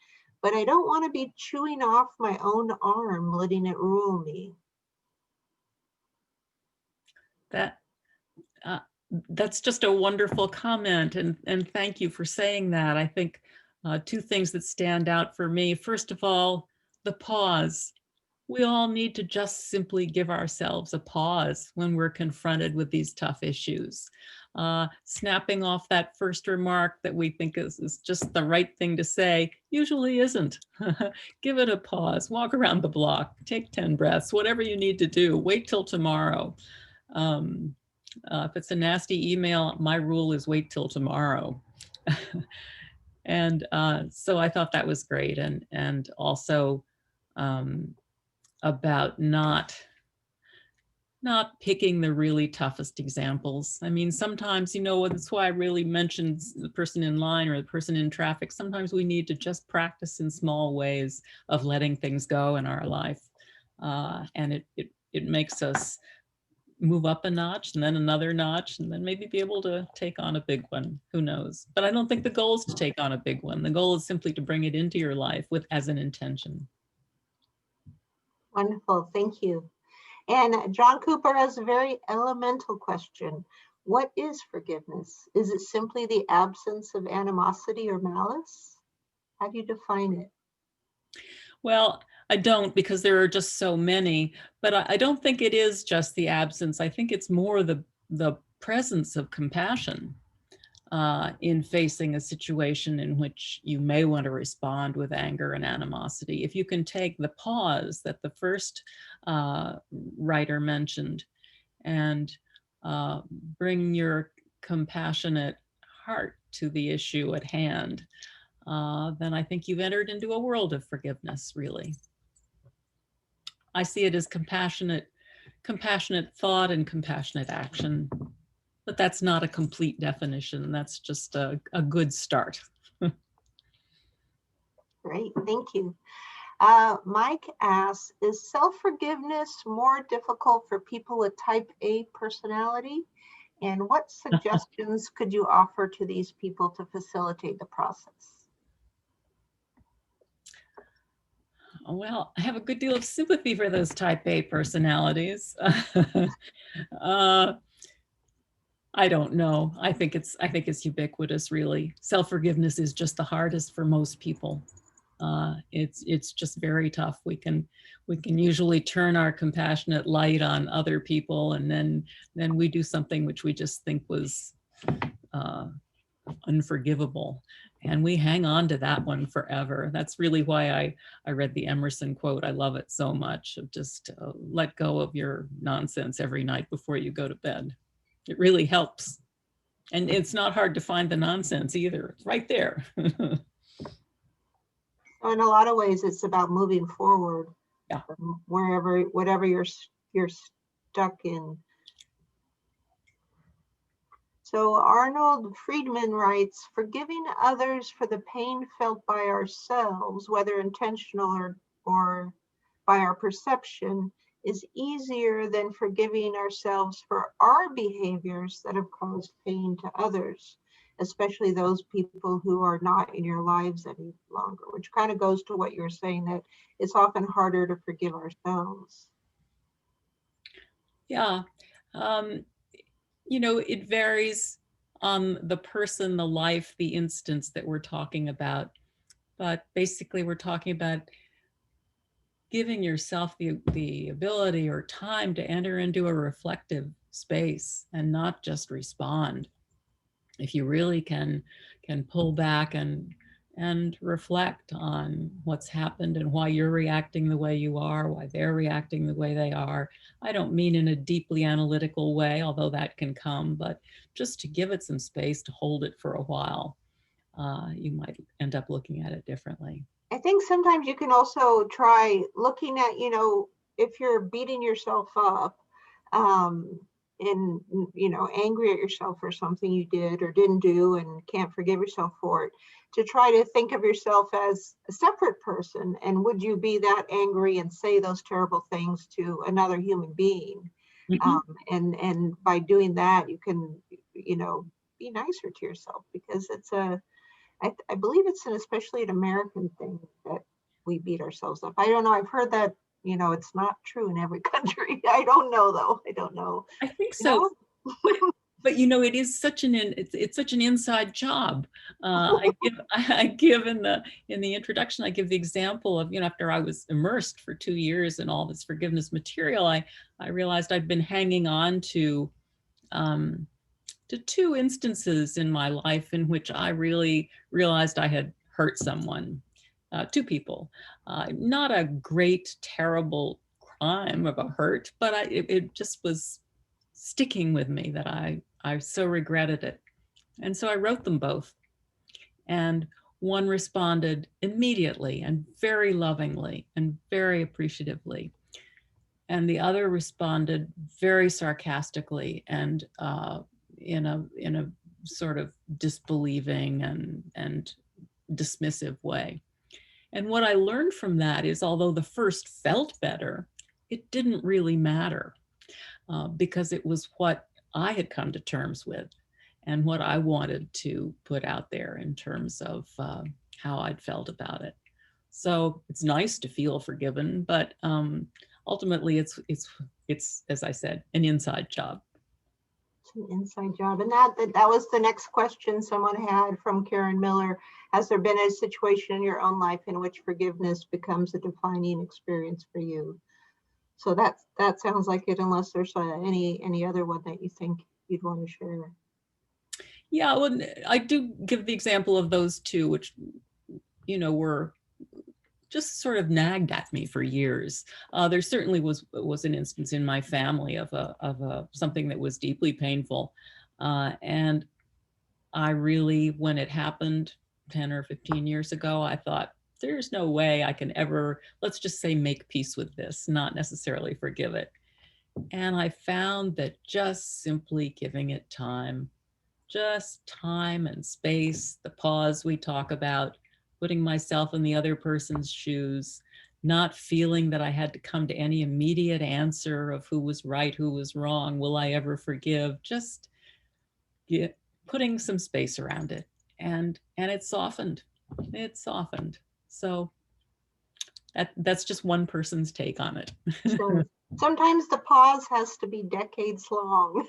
A: but I don't want to be chewing off my own arm, letting it rule me."
B: That's just a wonderful comment, and thank you for saying that. I think two things that stand out for me. First of all, the pause. We all need to just simply give ourselves a pause when we're confronted with these tough issues. Snapping off that first remark that we think is just the right thing to say usually isn't. Give it a pause, walk around the block, take 10 breaths, whatever you need to do, wait till tomorrow. If it's a nasty email, my rule is wait till tomorrow. And so I thought that was great. And also about not picking the really toughest examples. I mean, sometimes, that's why I really mentioned the person in line or the person in traffic. Sometimes we need to just practice in small ways of letting things go in our life. And it makes us move up a notch and then another notch, and then maybe be able to take on a big one. Who knows? But I don't think the goal is to take on a big one. The goal is simply to bring it into your life as an intention.
A: Wonderful, thank you. And John Cooper has a very elemental question. What is forgiveness? Is it simply the absence of animosity or malice? How do you define it?
B: Well, I don't, because there are just so many, but I don't think it is just the absence. I think it's more the presence of compassion in facing a situation in which you may want to respond with anger and animosity. If you can take the pause that the first writer mentioned and bring your compassionate heart to the issue at hand, then I think you've entered into a world of forgiveness, really. I see it as compassionate thought and compassionate action, but that's not a complete definition. That's just a good start.
A: Great, thank you. Mike asks, is self-forgiveness more difficult for people with type A personality? And what suggestions could you offer to these people to facilitate the process?
B: Well, I have a good deal of sympathy for those type A personalities. I don't know. I think it's ubiquitous, really. Self-forgiveness is just the hardest for most people. It's just very tough. We can usually turn our compassionate light on other people, and then we do something which we just think was unforgivable. And we hang on to that one forever. That's really why I read the Emerson quote. I love it so much, of just let go of your nonsense every night before you go to bed. It really helps. And it's not hard to find the nonsense either. It's right there.
A: So in a lot of ways, it's about moving forward.
B: Yeah.
A: Whatever you're stuck in. So Arnold Friedman writes, forgiving others for the pain felt by ourselves, whether intentional or by our perception, is easier than forgiving ourselves for our behaviors that have caused pain to others, especially those people who are not in your lives any longer, which kind of goes to what you're saying, that it's often harder to forgive ourselves.
B: Yeah. It varies on the person, the life, the instance that we're talking about. But basically, we're talking about giving yourself the ability or time to enter into a reflective space and not just respond. If you really can pull back and reflect on what's happened and why you're reacting the way you are, why they're reacting the way they are. I don't mean in a deeply analytical way, although that can come, but just to give it some space to hold it for a while, you might end up looking at it differently.
A: I think sometimes you can also try looking at, if you're beating yourself up, and angry at yourself for something you did or didn't do and can't forgive yourself for it, to try to think of yourself as a separate person, and would you be that angry and say those terrible things to another human being? And by doing that, you can be nicer to yourself, because I believe it's especially an American thing that we beat ourselves up. I don't know. I've heard that, it's not true in every country. I don't know, though. I don't know.
B: I think so. But it is such it's such an inside job. I give in the introduction, I give the example of, after I was immersed for 2 years in all this forgiveness material, I realized I'd been hanging on to 2 instances in my life in which I really realized I had hurt someone, 2 people. Not a great, terrible crime of a hurt, but it just was sticking with me that I so regretted it. And so I wrote them both. And one responded immediately and very lovingly and very appreciatively. And the other responded very sarcastically and in a sort of disbelieving and dismissive way. And what I learned from that is, although the first felt better, it didn't really matter, because it was what I had come to terms with and what I wanted to put out there in terms of how I'd felt about it. So it's nice to feel forgiven, but ultimately it's as I said, an inside job.
A: It's an inside job. And that was the next question someone had from Karen Miller. Has there been a situation in your own life in which forgiveness becomes a defining experience for you? So that sounds like it, unless there's any other one that you think you'd want to share.
B: Yeah, well, I do give the example of those 2, which, were just sort of nagged at me for years. There certainly was an instance in my family of something that was deeply painful. And I really, when it happened 10 or 15 years ago, I thought, there's no way I can ever, let's just say, make peace with this, not necessarily forgive it. And I found that just simply giving it time, just time and space, the pause we talk about, putting myself in the other person's shoes, not feeling that I had to come to any immediate answer of who was right, who was wrong, will I ever forgive, just putting some space around it. And it softened. It softened. So that's just one person's take on it.
A: Sure. Sometimes the pause has to be decades long.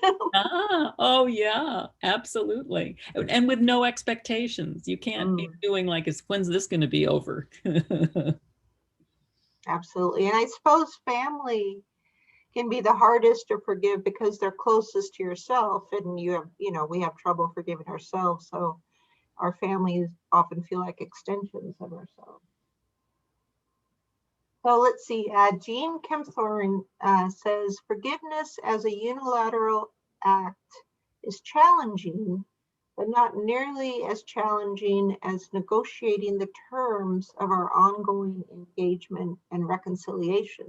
B: Oh yeah, absolutely. And with no expectations. You can't be doing like, when's this going to be over?
A: Absolutely. And I suppose family can be the hardest to forgive because they're closest to yourself, and we have trouble forgiving ourselves. So our families often feel like extensions of ourselves. So let's see, Jean Kempthorne says, forgiveness as a unilateral act is challenging, but not nearly as challenging as negotiating the terms of our ongoing engagement and reconciliation.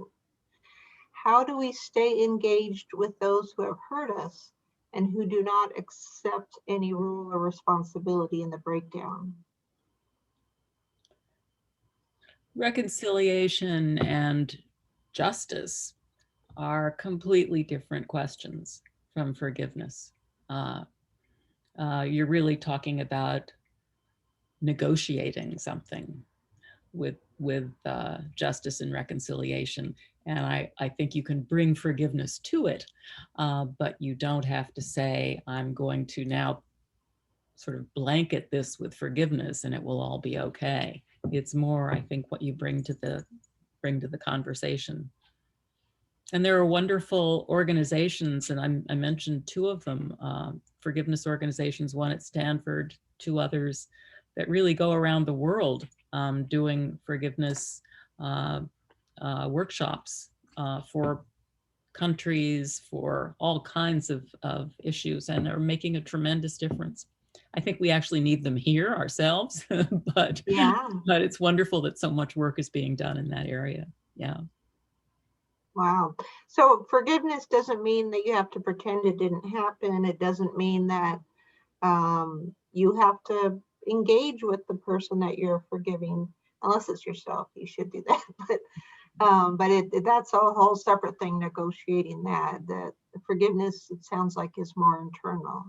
A: How do we stay engaged with those who have hurt us and who do not accept any role or responsibility in the breakdown?
B: Reconciliation and justice are completely different questions from forgiveness. You're really talking about negotiating something with justice and reconciliation. And I think you can bring forgiveness to it, but you don't have to say, I'm going to now sort of blanket this with forgiveness and it will all be okay. It's more, I think, what you bring to the conversation. And there are wonderful organizations, and I mentioned two of them, forgiveness organizations, one at Stanford, two others that really go around the world doing forgiveness workshops for countries, for all kinds of issues, and are making a tremendous difference. I think we actually need them here ourselves, but it's wonderful that so much work is being done in that area. Yeah.
A: Wow. So forgiveness doesn't mean that you have to pretend it didn't happen. It doesn't mean that you have to engage with the person that you're forgiving, unless it's yourself. You should do that. But that's a whole separate thing, negotiating that. The forgiveness, it sounds like, is more internal.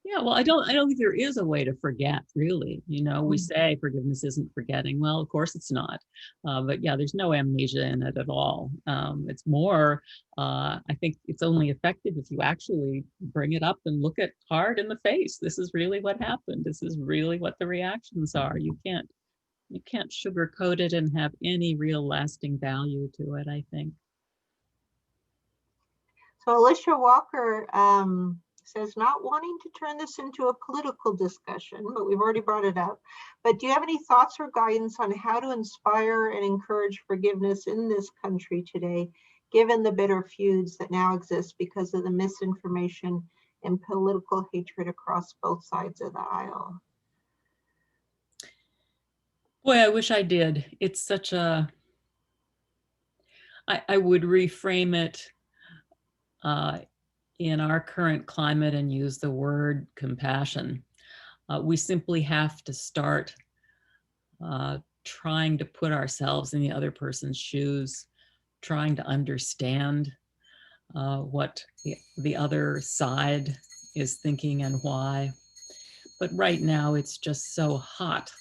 B: Yeah, well, I don't think there is a way to forget, really. You know, we say forgiveness isn't forgetting. Well, of course it's not. But yeah, there's no amnesia in it at all. It's more, I think it's only effective if you actually bring it up and look it hard in the face. This is really what happened. This is really what the reactions are. You can't sugarcoat it and have any real lasting value to it, I think.
A: So Alicia Walker says, not wanting to turn this into a political discussion, but we've already brought it up. But do you have any thoughts or guidance on how to inspire and encourage forgiveness in this country today, given the bitter feuds that now exist because of the misinformation and political hatred across both sides of the aisle?
B: Boy, I wish I did. It's such a, I would reframe it in our current climate and use the word compassion. We simply have to start trying to put ourselves in the other person's shoes, trying to understand what the other side is thinking and why. But right now it's just so hot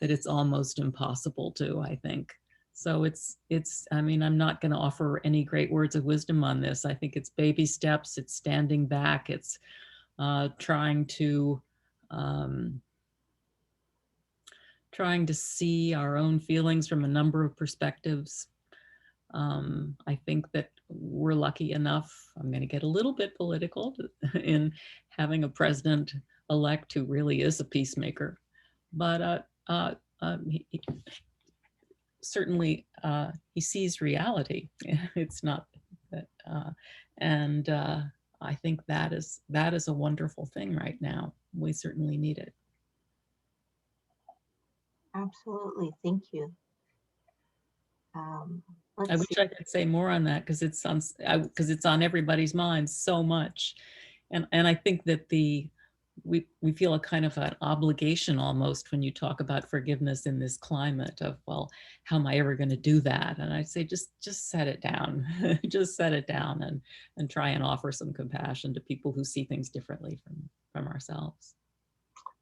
B: that it's almost impossible to, I think. So I mean, I'm not going to offer any great words of wisdom on this. I think it's baby steps, it's standing back, it's trying to see our own feelings from a number of perspectives. I think that we're lucky enough, I'm going to get a little bit political, in having a president-elect who really is a peacemaker. But certainly he sees reality. It's not that, and I think that is a wonderful thing right now. We certainly need it.
A: Absolutely, thank you.
B: I wish I could say more on that because it's on everybody's minds so much, and I think that we feel a kind of an obligation almost when you talk about forgiveness in this climate of, well, how am I ever going to do that? And I'd say just set it down, just set it down and try and offer some compassion to people who see things differently from ourselves.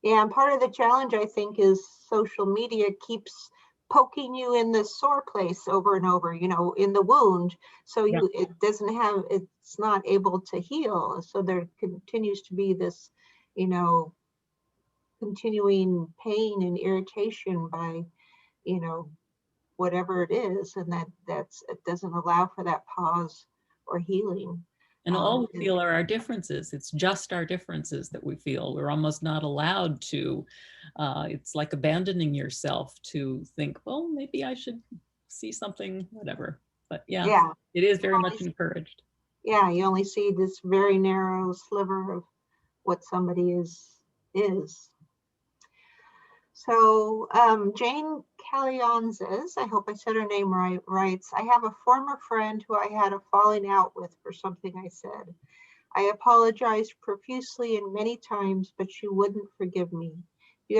A: Yeah, and part of the challenge, I think, is social media keeps poking you in the sore place over and over, you know, in the wound. So it's not able to heal. So there continues to be this, you know, continuing pain and irritation by, you know, whatever it is, and it doesn't allow for that pause or healing.
B: And all we
A: And
B: feel are our differences. It's just our differences that we feel. We're almost not allowed to, it's like abandoning yourself to think, well, maybe I should see something, whatever. But yeah,
A: yeah,
B: it is very
A: only
B: much encouraged.
A: yeah, you only see this very narrow sliver of what somebody is. So Jane Callionzes, I hope I said her name right, writes, I have a former friend who I had a falling out with for something I said. I apologized profusely and many times, but she wouldn't forgive me. Do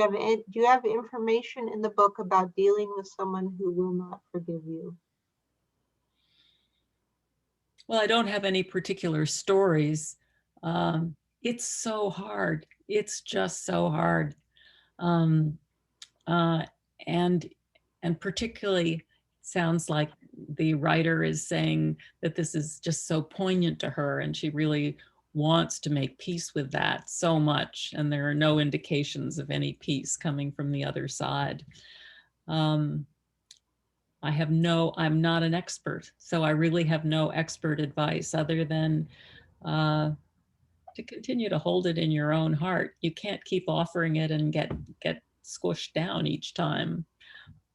A: you have information in the book about dealing with someone who will not forgive you?
B: Well, I don't have any particular stories. It's so hard. It's just so hard. Um, uh, and and particularly sounds like the writer is saying that this is just so poignant to her and she really wants to make peace with that so much, and there are no indications of any peace coming from the other side. um, I'm not an expert, so I really have no expert advice other than uh, to continue to hold it in your own heart. You can't keep offering it and get squished down each time.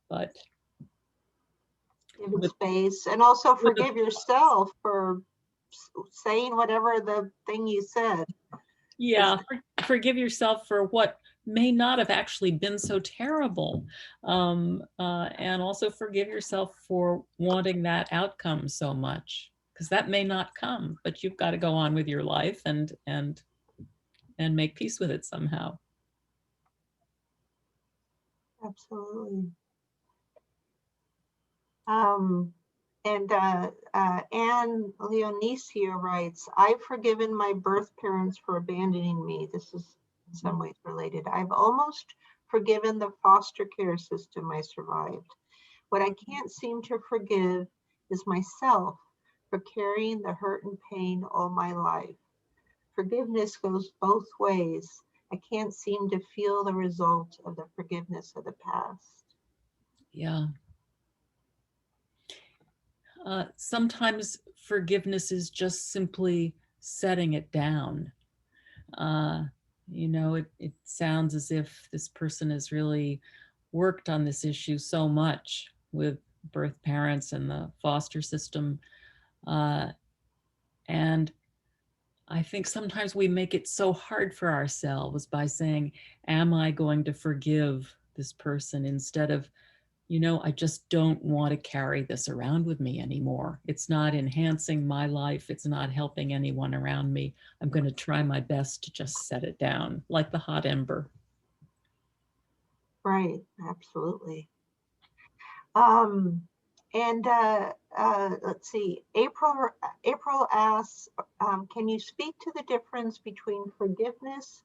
B: But
A: Give it
B: with,
A: space and also
B: with the,
A: forgive yourself for saying whatever the thing you said.
B: yeah, forgive yourself for what may not have actually been so terrible, and also forgive yourself for wanting that outcome so much, because that may not come, but you've got to go on with your life and make peace with it somehow.
A: Absolutely. Um, and Anne Leonicia writes, I've forgiven my birth parents for abandoning me. This is in some ways related. I've almost forgiven the foster care system I survived. What I can't seem to forgive is myself for carrying the hurt and pain all my life. Forgiveness goes both ways. I can't seem to feel the result of the forgiveness of the past.
B: Yeah. Sometimes forgiveness is just simply setting it down. Uh, it sounds as if this person has really worked on this issue so much with birth parents and the foster system. Uh, and I think sometimes we make it so hard for ourselves by saying, am I going to forgive this person, instead of, I just don't want to carry this around with me anymore. It's not enhancing my life. It's not helping anyone around me. I'm going to try my best to just set it down like the hot ember.
A: Right, absolutely. Um, and let's see, April asks, can you speak to the difference between forgiveness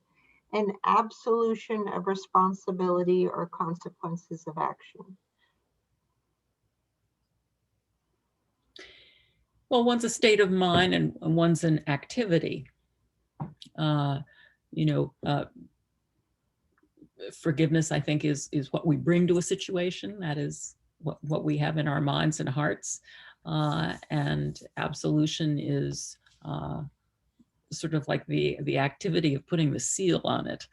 A: and absolution of responsibility or consequences of action?
B: Well, one's a state of mind and one's an activity. Uh, you know, uh, Forgiveness, I think, is what we bring to a situation. That is what we have in our minds and hearts. And absolution is sort of like the activity of putting the seal on it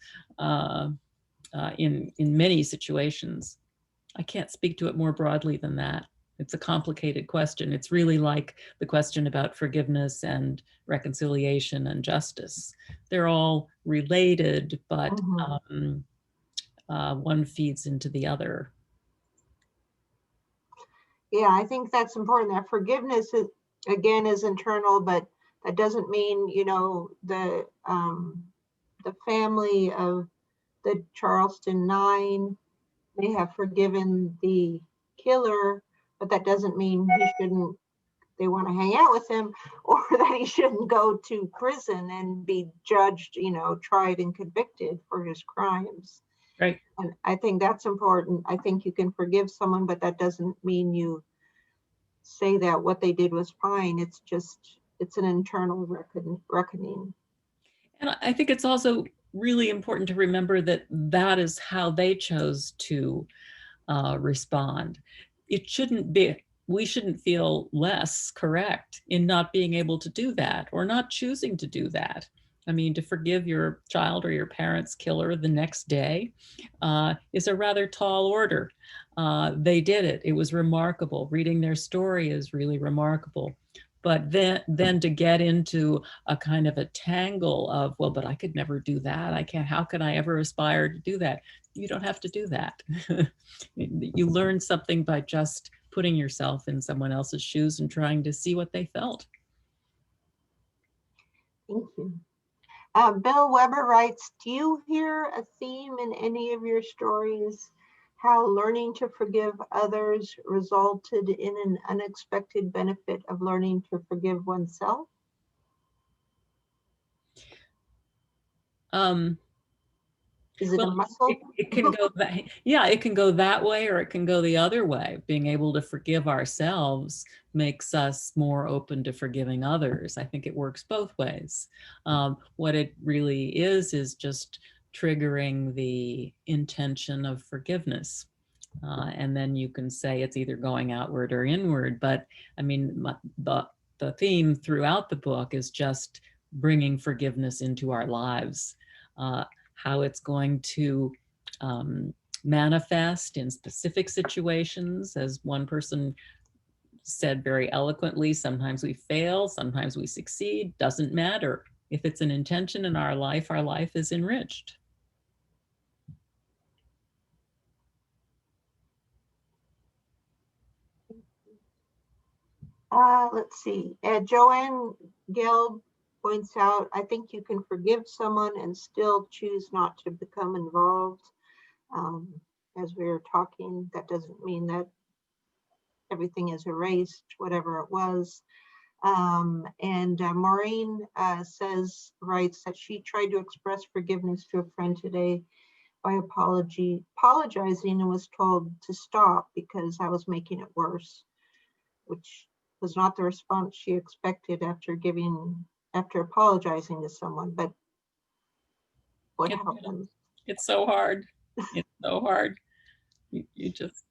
B: in many situations. I can't speak to it more broadly than that. It's a complicated question. It's really like the question about forgiveness and reconciliation and justice. They're all related, but
A: Mhm.
B: one feeds into the other.
A: Yeah, I think that's important. That forgiveness is, again, is internal, but that doesn't mean, the family of the Charleston Nine may have forgiven the killer, but that doesn't mean he shouldn't, they want to hang out with him, or that he shouldn't go to prison and be judged, tried and convicted for his crimes.
B: Right.
A: And I think that's important. I think you can forgive someone, but that doesn't mean you say that what they did was fine. It's an internal reckoning.
B: And I think it's also really important to remember that that is how they chose to respond. It shouldn't be. we shouldn't feel less correct in not being able to do that or not choosing to do that. I mean, to forgive your child or your parent's killer the next day is a rather tall order. They did it. It was remarkable. Reading their story is really remarkable. But then to get into a kind of a tangle of, well, but I could never do that. I can't, how can I ever aspire to do that? You don't have to do that. You learn something by just putting yourself in someone else's shoes and trying to see what they felt.
A: Thank you. Bill Weber writes, do you hear a theme in any of your stories? How learning to forgive others resulted in an unexpected benefit of learning to forgive oneself? Is it a muscle?
B: It can go that, yeah, it can go that way, or it can go the other way. Being able to forgive ourselves makes us more open to forgiving others. I think it works both ways. What it really is just triggering the intention of forgiveness. And then you can say it's either going outward or inward. But I mean, the theme throughout the book is just bringing forgiveness into our lives. How it's going to manifest in specific situations. As one person said very eloquently, sometimes we fail, sometimes we succeed, doesn't matter. If it's an intention in our life is enriched.
A: Let's see. Joanne Geld points out, I think you can forgive someone and still choose not to become involved. As we were talking, that doesn't mean that everything is erased, whatever it was. Maureen writes that she tried to express forgiveness to a friend today by apologizing and was told to stop because I was making it worse, which was not the response she expected after apologizing to someone. But what happens?
B: It's so hard. It's so hard. You just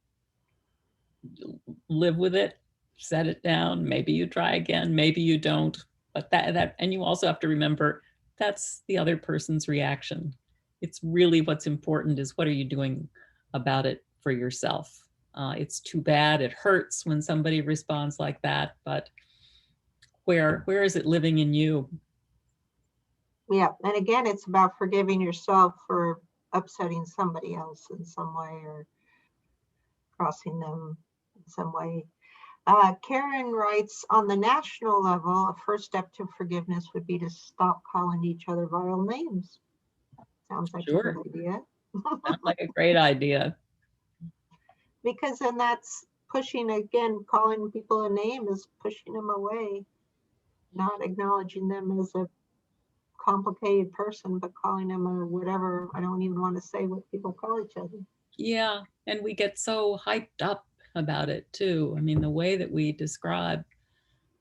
B: live with it, set it down. Maybe you try again, maybe you don't. But and you also have to remember that's the other person's reaction. It's really what's important is what are you doing about it for yourself? It's too bad. It hurts when somebody responds like that, but where is it living in you?
A: Yeah, and again, it's about forgiving yourself for upsetting somebody else in some way or crossing them in some way. Karen writes, on the national level, a first step to forgiveness would be to stop calling each other vile names. Sounds like
B: Sure.
A: a good idea.
B: Sounds like a great idea.
A: Because then that's pushing, again, calling people a name is pushing them away, not acknowledging them as a complicated person, but calling them a whatever. I don't even want to say what people call each other.
B: Yeah, and we get so hyped up about it too. I mean, the way that we describe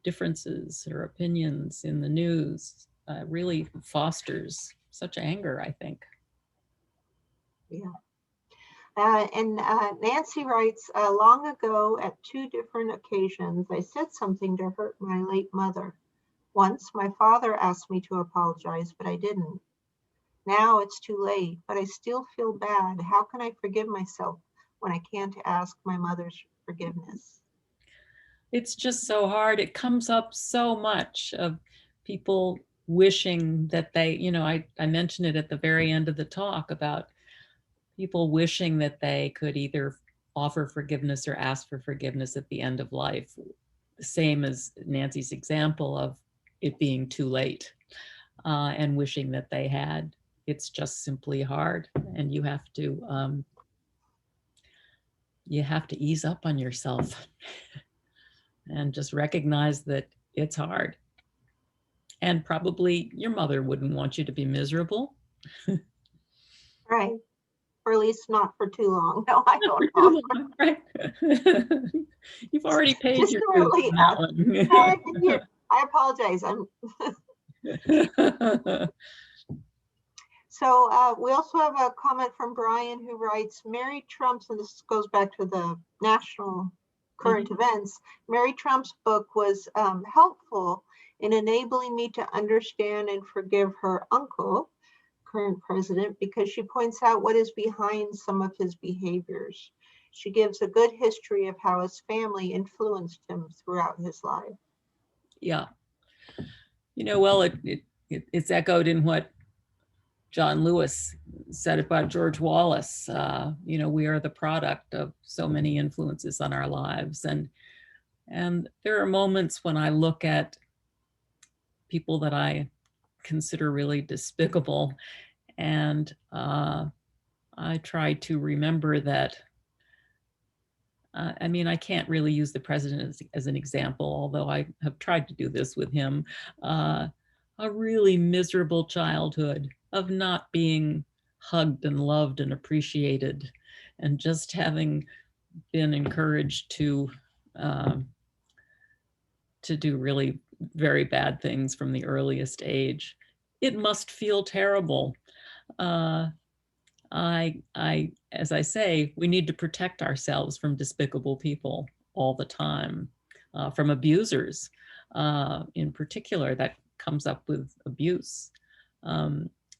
B: differences or opinions in the news really fosters such anger, I think.
A: Yeah. Nancy writes, long ago at 2 different occasions, I said something to hurt my late mother. Once my father asked me to apologize, but I didn't. Now it's too late, but I still feel bad. How can I forgive myself when I can't ask my mother's forgiveness?
B: It's just so hard. It comes up so much of people wishing that they, I mentioned it at the very end of the talk about people wishing that they could either offer forgiveness or ask for forgiveness at the end of life. The same as Nancy's example of it being too late and wishing that they had. It's just simply hard, and you have to ease up on yourself and just recognize that it's hard. And probably your mother wouldn't want you to be miserable.
A: Right. Or at least not for too long. No, I don't know.
B: Right. You've already paid
A: Just
B: your
A: currently,
B: dues on that one.
A: I apologize. So we also have a comment from Brian who writes, Mary Trump's, and this goes back to the national current events, Mary Trump's book was helpful in enabling me to understand and forgive her uncle, current president, because she points out what is behind some of his behaviors. She gives a good history of how his family influenced him throughout his life.
B: Yeah. Well, it's echoed in what John Lewis said about George Wallace. We are the product of so many influences on our lives. And there are moments when I look at people that I consider really despicable, and I try to remember that. I can't really use the president as an example, although I have tried to do this with him. A really miserable childhood of not being hugged and loved and appreciated, and just having been encouraged to do really very bad things from the earliest age. It must feel terrible. As I say, we need to protect ourselves from despicable people all the time, from abusers in particular. That comes up with abuse.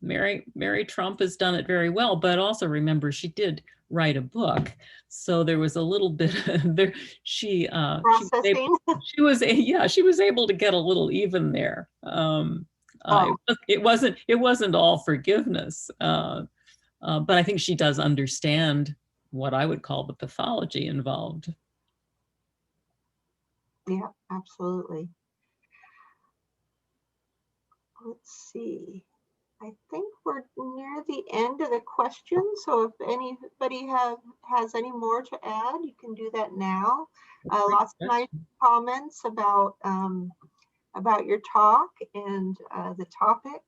B: Mary Trump has done it very well, but also remember, she did write a book, so there was a little bit there. She was able to get a little even there. It wasn't all forgiveness. But I think she does understand what I would call the pathology involved.
A: Yeah, absolutely. Let's see. I think we're near the end of the questions. So if anybody has any more to add, you can do that now. Lots of nice comments about your talk and the topic.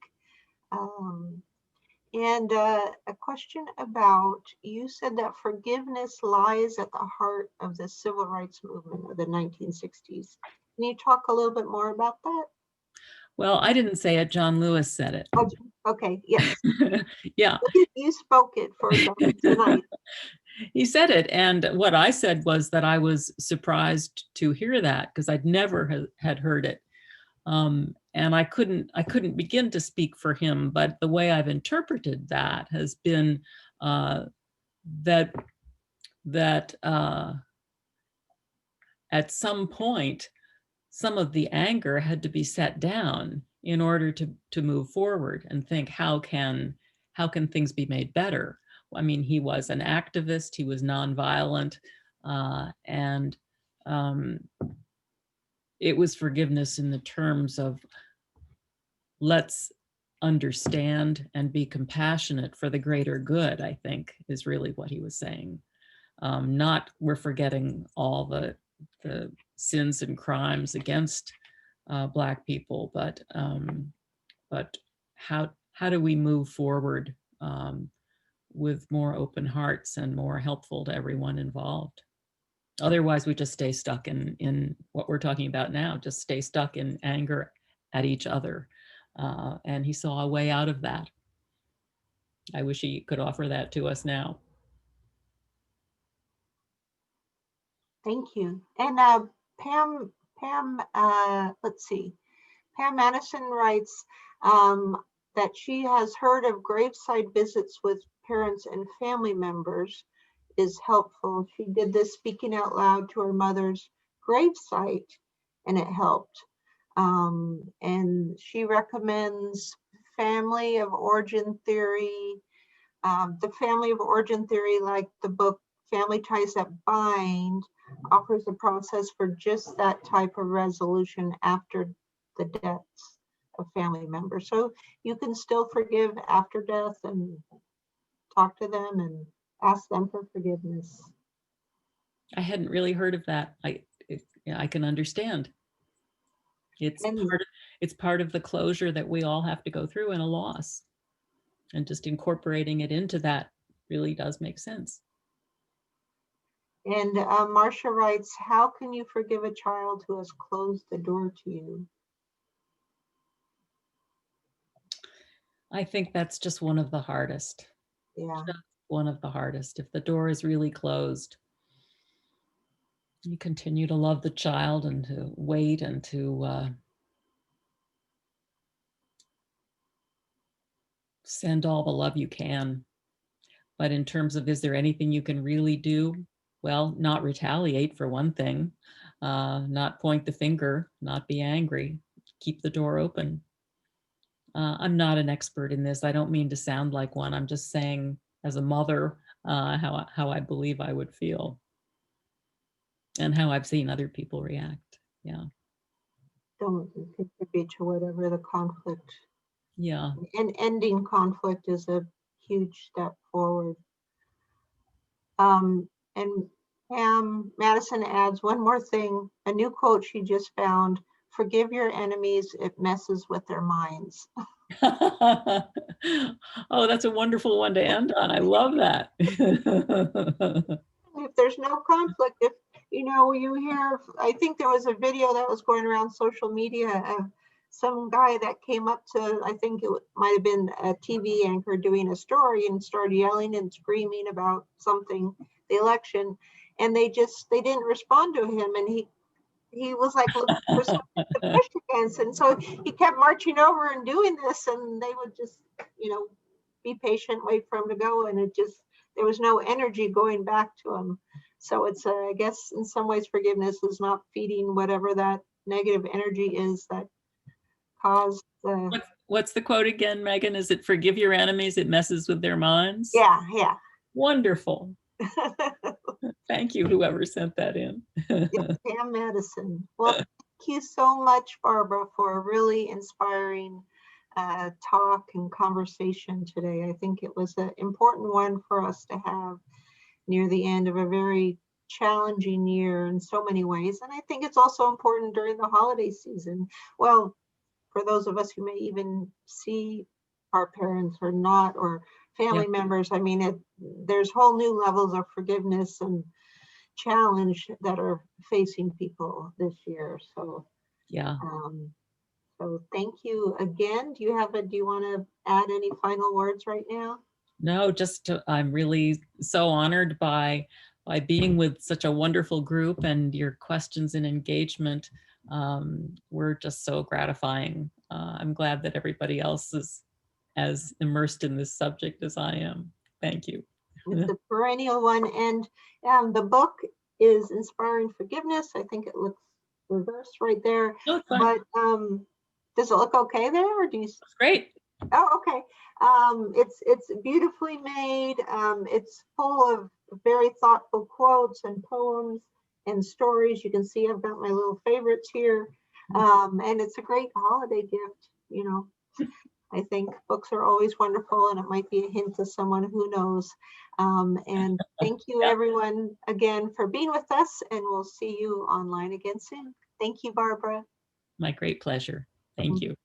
A: And a question about, you said that forgiveness lies at the heart of the civil rights movement of the 1960s. Can you talk a little bit more about that?
B: Well, I didn't say it. John Lewis said it.
A: Oh, okay, yes.
B: Yeah.
A: You spoke it for tonight.
B: He said it. And what I said was that I was surprised to hear that, because I'd never had heard it. And I couldn't begin to speak for him, but the way I've interpreted that has been that at some point, some of the anger had to be set down in order to move forward and think, how can things be made better? I mean, he was an activist, he was nonviolent, and it was forgiveness in the terms of, let's understand and be compassionate for the greater good, I think, is really what he was saying. Not we're forgetting all the sins and crimes against Black people, but how do we move forward with more open hearts and more helpful to everyone involved? Otherwise, we just stay stuck in what we're talking about now, just stay stuck in anger at each other. And he saw a way out of that. I wish he could offer that to us now.
A: Thank you. And Pam, let's see. Pam Madison writes that she has heard of graveside visits with parents and family members is helpful. She did this speaking out loud to her mother's gravesite, and it helped. And she recommends family of origin theory. The family of origin theory, like the book Family Ties That Bind, offers a process for just that type of resolution after the deaths of family members. So you can still forgive after death and talk to them and ask them for forgiveness.
B: I hadn't really heard of that. I can understand. It's part of the closure that we all have to go through in a loss, and just incorporating it into that really does make sense.
A: And Marcia writes, how can you forgive a child who has closed the door to you?
B: I think that's just one of the hardest.
A: Yeah.
B: Just one of the hardest. If the door is really closed, You continue to love the child and to wait and to send all the love you can. But in terms of, is there anything you can really do? Well, not retaliate for one thing, not point the finger, not be angry, keep the door open. I'm not an expert in this. I don't mean to sound like one. I'm just saying, as a mother, how I believe I would feel and how I've seen other people react. Yeah.
A: Don't contribute to whatever the conflict.
B: Yeah.
A: And ending conflict is a huge step forward. And Pam Madison adds one more thing, a new quote she just found: forgive your enemies, it messes with their minds.
B: Oh, that's a wonderful one to end on. I love that.
A: If there's no conflict, if you hear, I think there was a video that was going around social media of some guy that came up to, I think it might have been a TV anchor doing a story, and started yelling and screaming about something, the election, and they didn't respond to him, and he was like looking for something to push against, and so he kept marching over and doing this, and they would just be patient, wait for him to go, and there was no energy going back to him. So it's I guess in some ways forgiveness is not feeding whatever that negative energy is that caused
B: What's the quote again, Megan? Is it forgive your enemies, it messes with their minds?
A: Yeah.
B: Wonderful. Thank you, whoever sent that in.
A: Pam Madison. Well, thank you so much, Barbara, for a really inspiring talk and conversation today. I think it was an important one for us to have near the end of a very challenging year in so many ways. And I think it's also important during the holiday season. Well, for those of us who may even see our parents or not, or family members, I mean, there's whole new levels of forgiveness and challenge that are facing people this year. So
B: yeah.
A: So thank you again. Do you want to add any final words right now?
B: No, I'm really so honored by being with such a wonderful group, and your questions and engagement were just so gratifying. I'm glad that everybody else is as immersed in this subject as I am. Thank you.
A: It's a perennial one, and the book is Inspiring Forgiveness. I think it looks reversed right there.
B: Oh,
A: but does it look okay there, or do you?
B: Great.
A: Oh, okay. It's beautifully made. It's full of very thoughtful quotes and poems and stories. You can see I've got my little favorites here. And it's a great holiday gift. I think books are always wonderful, and it might be a hint to someone who knows. And thank you everyone again for being with us, and we'll see you online again soon. Thank you, Barbara.
B: My great pleasure. Thank you.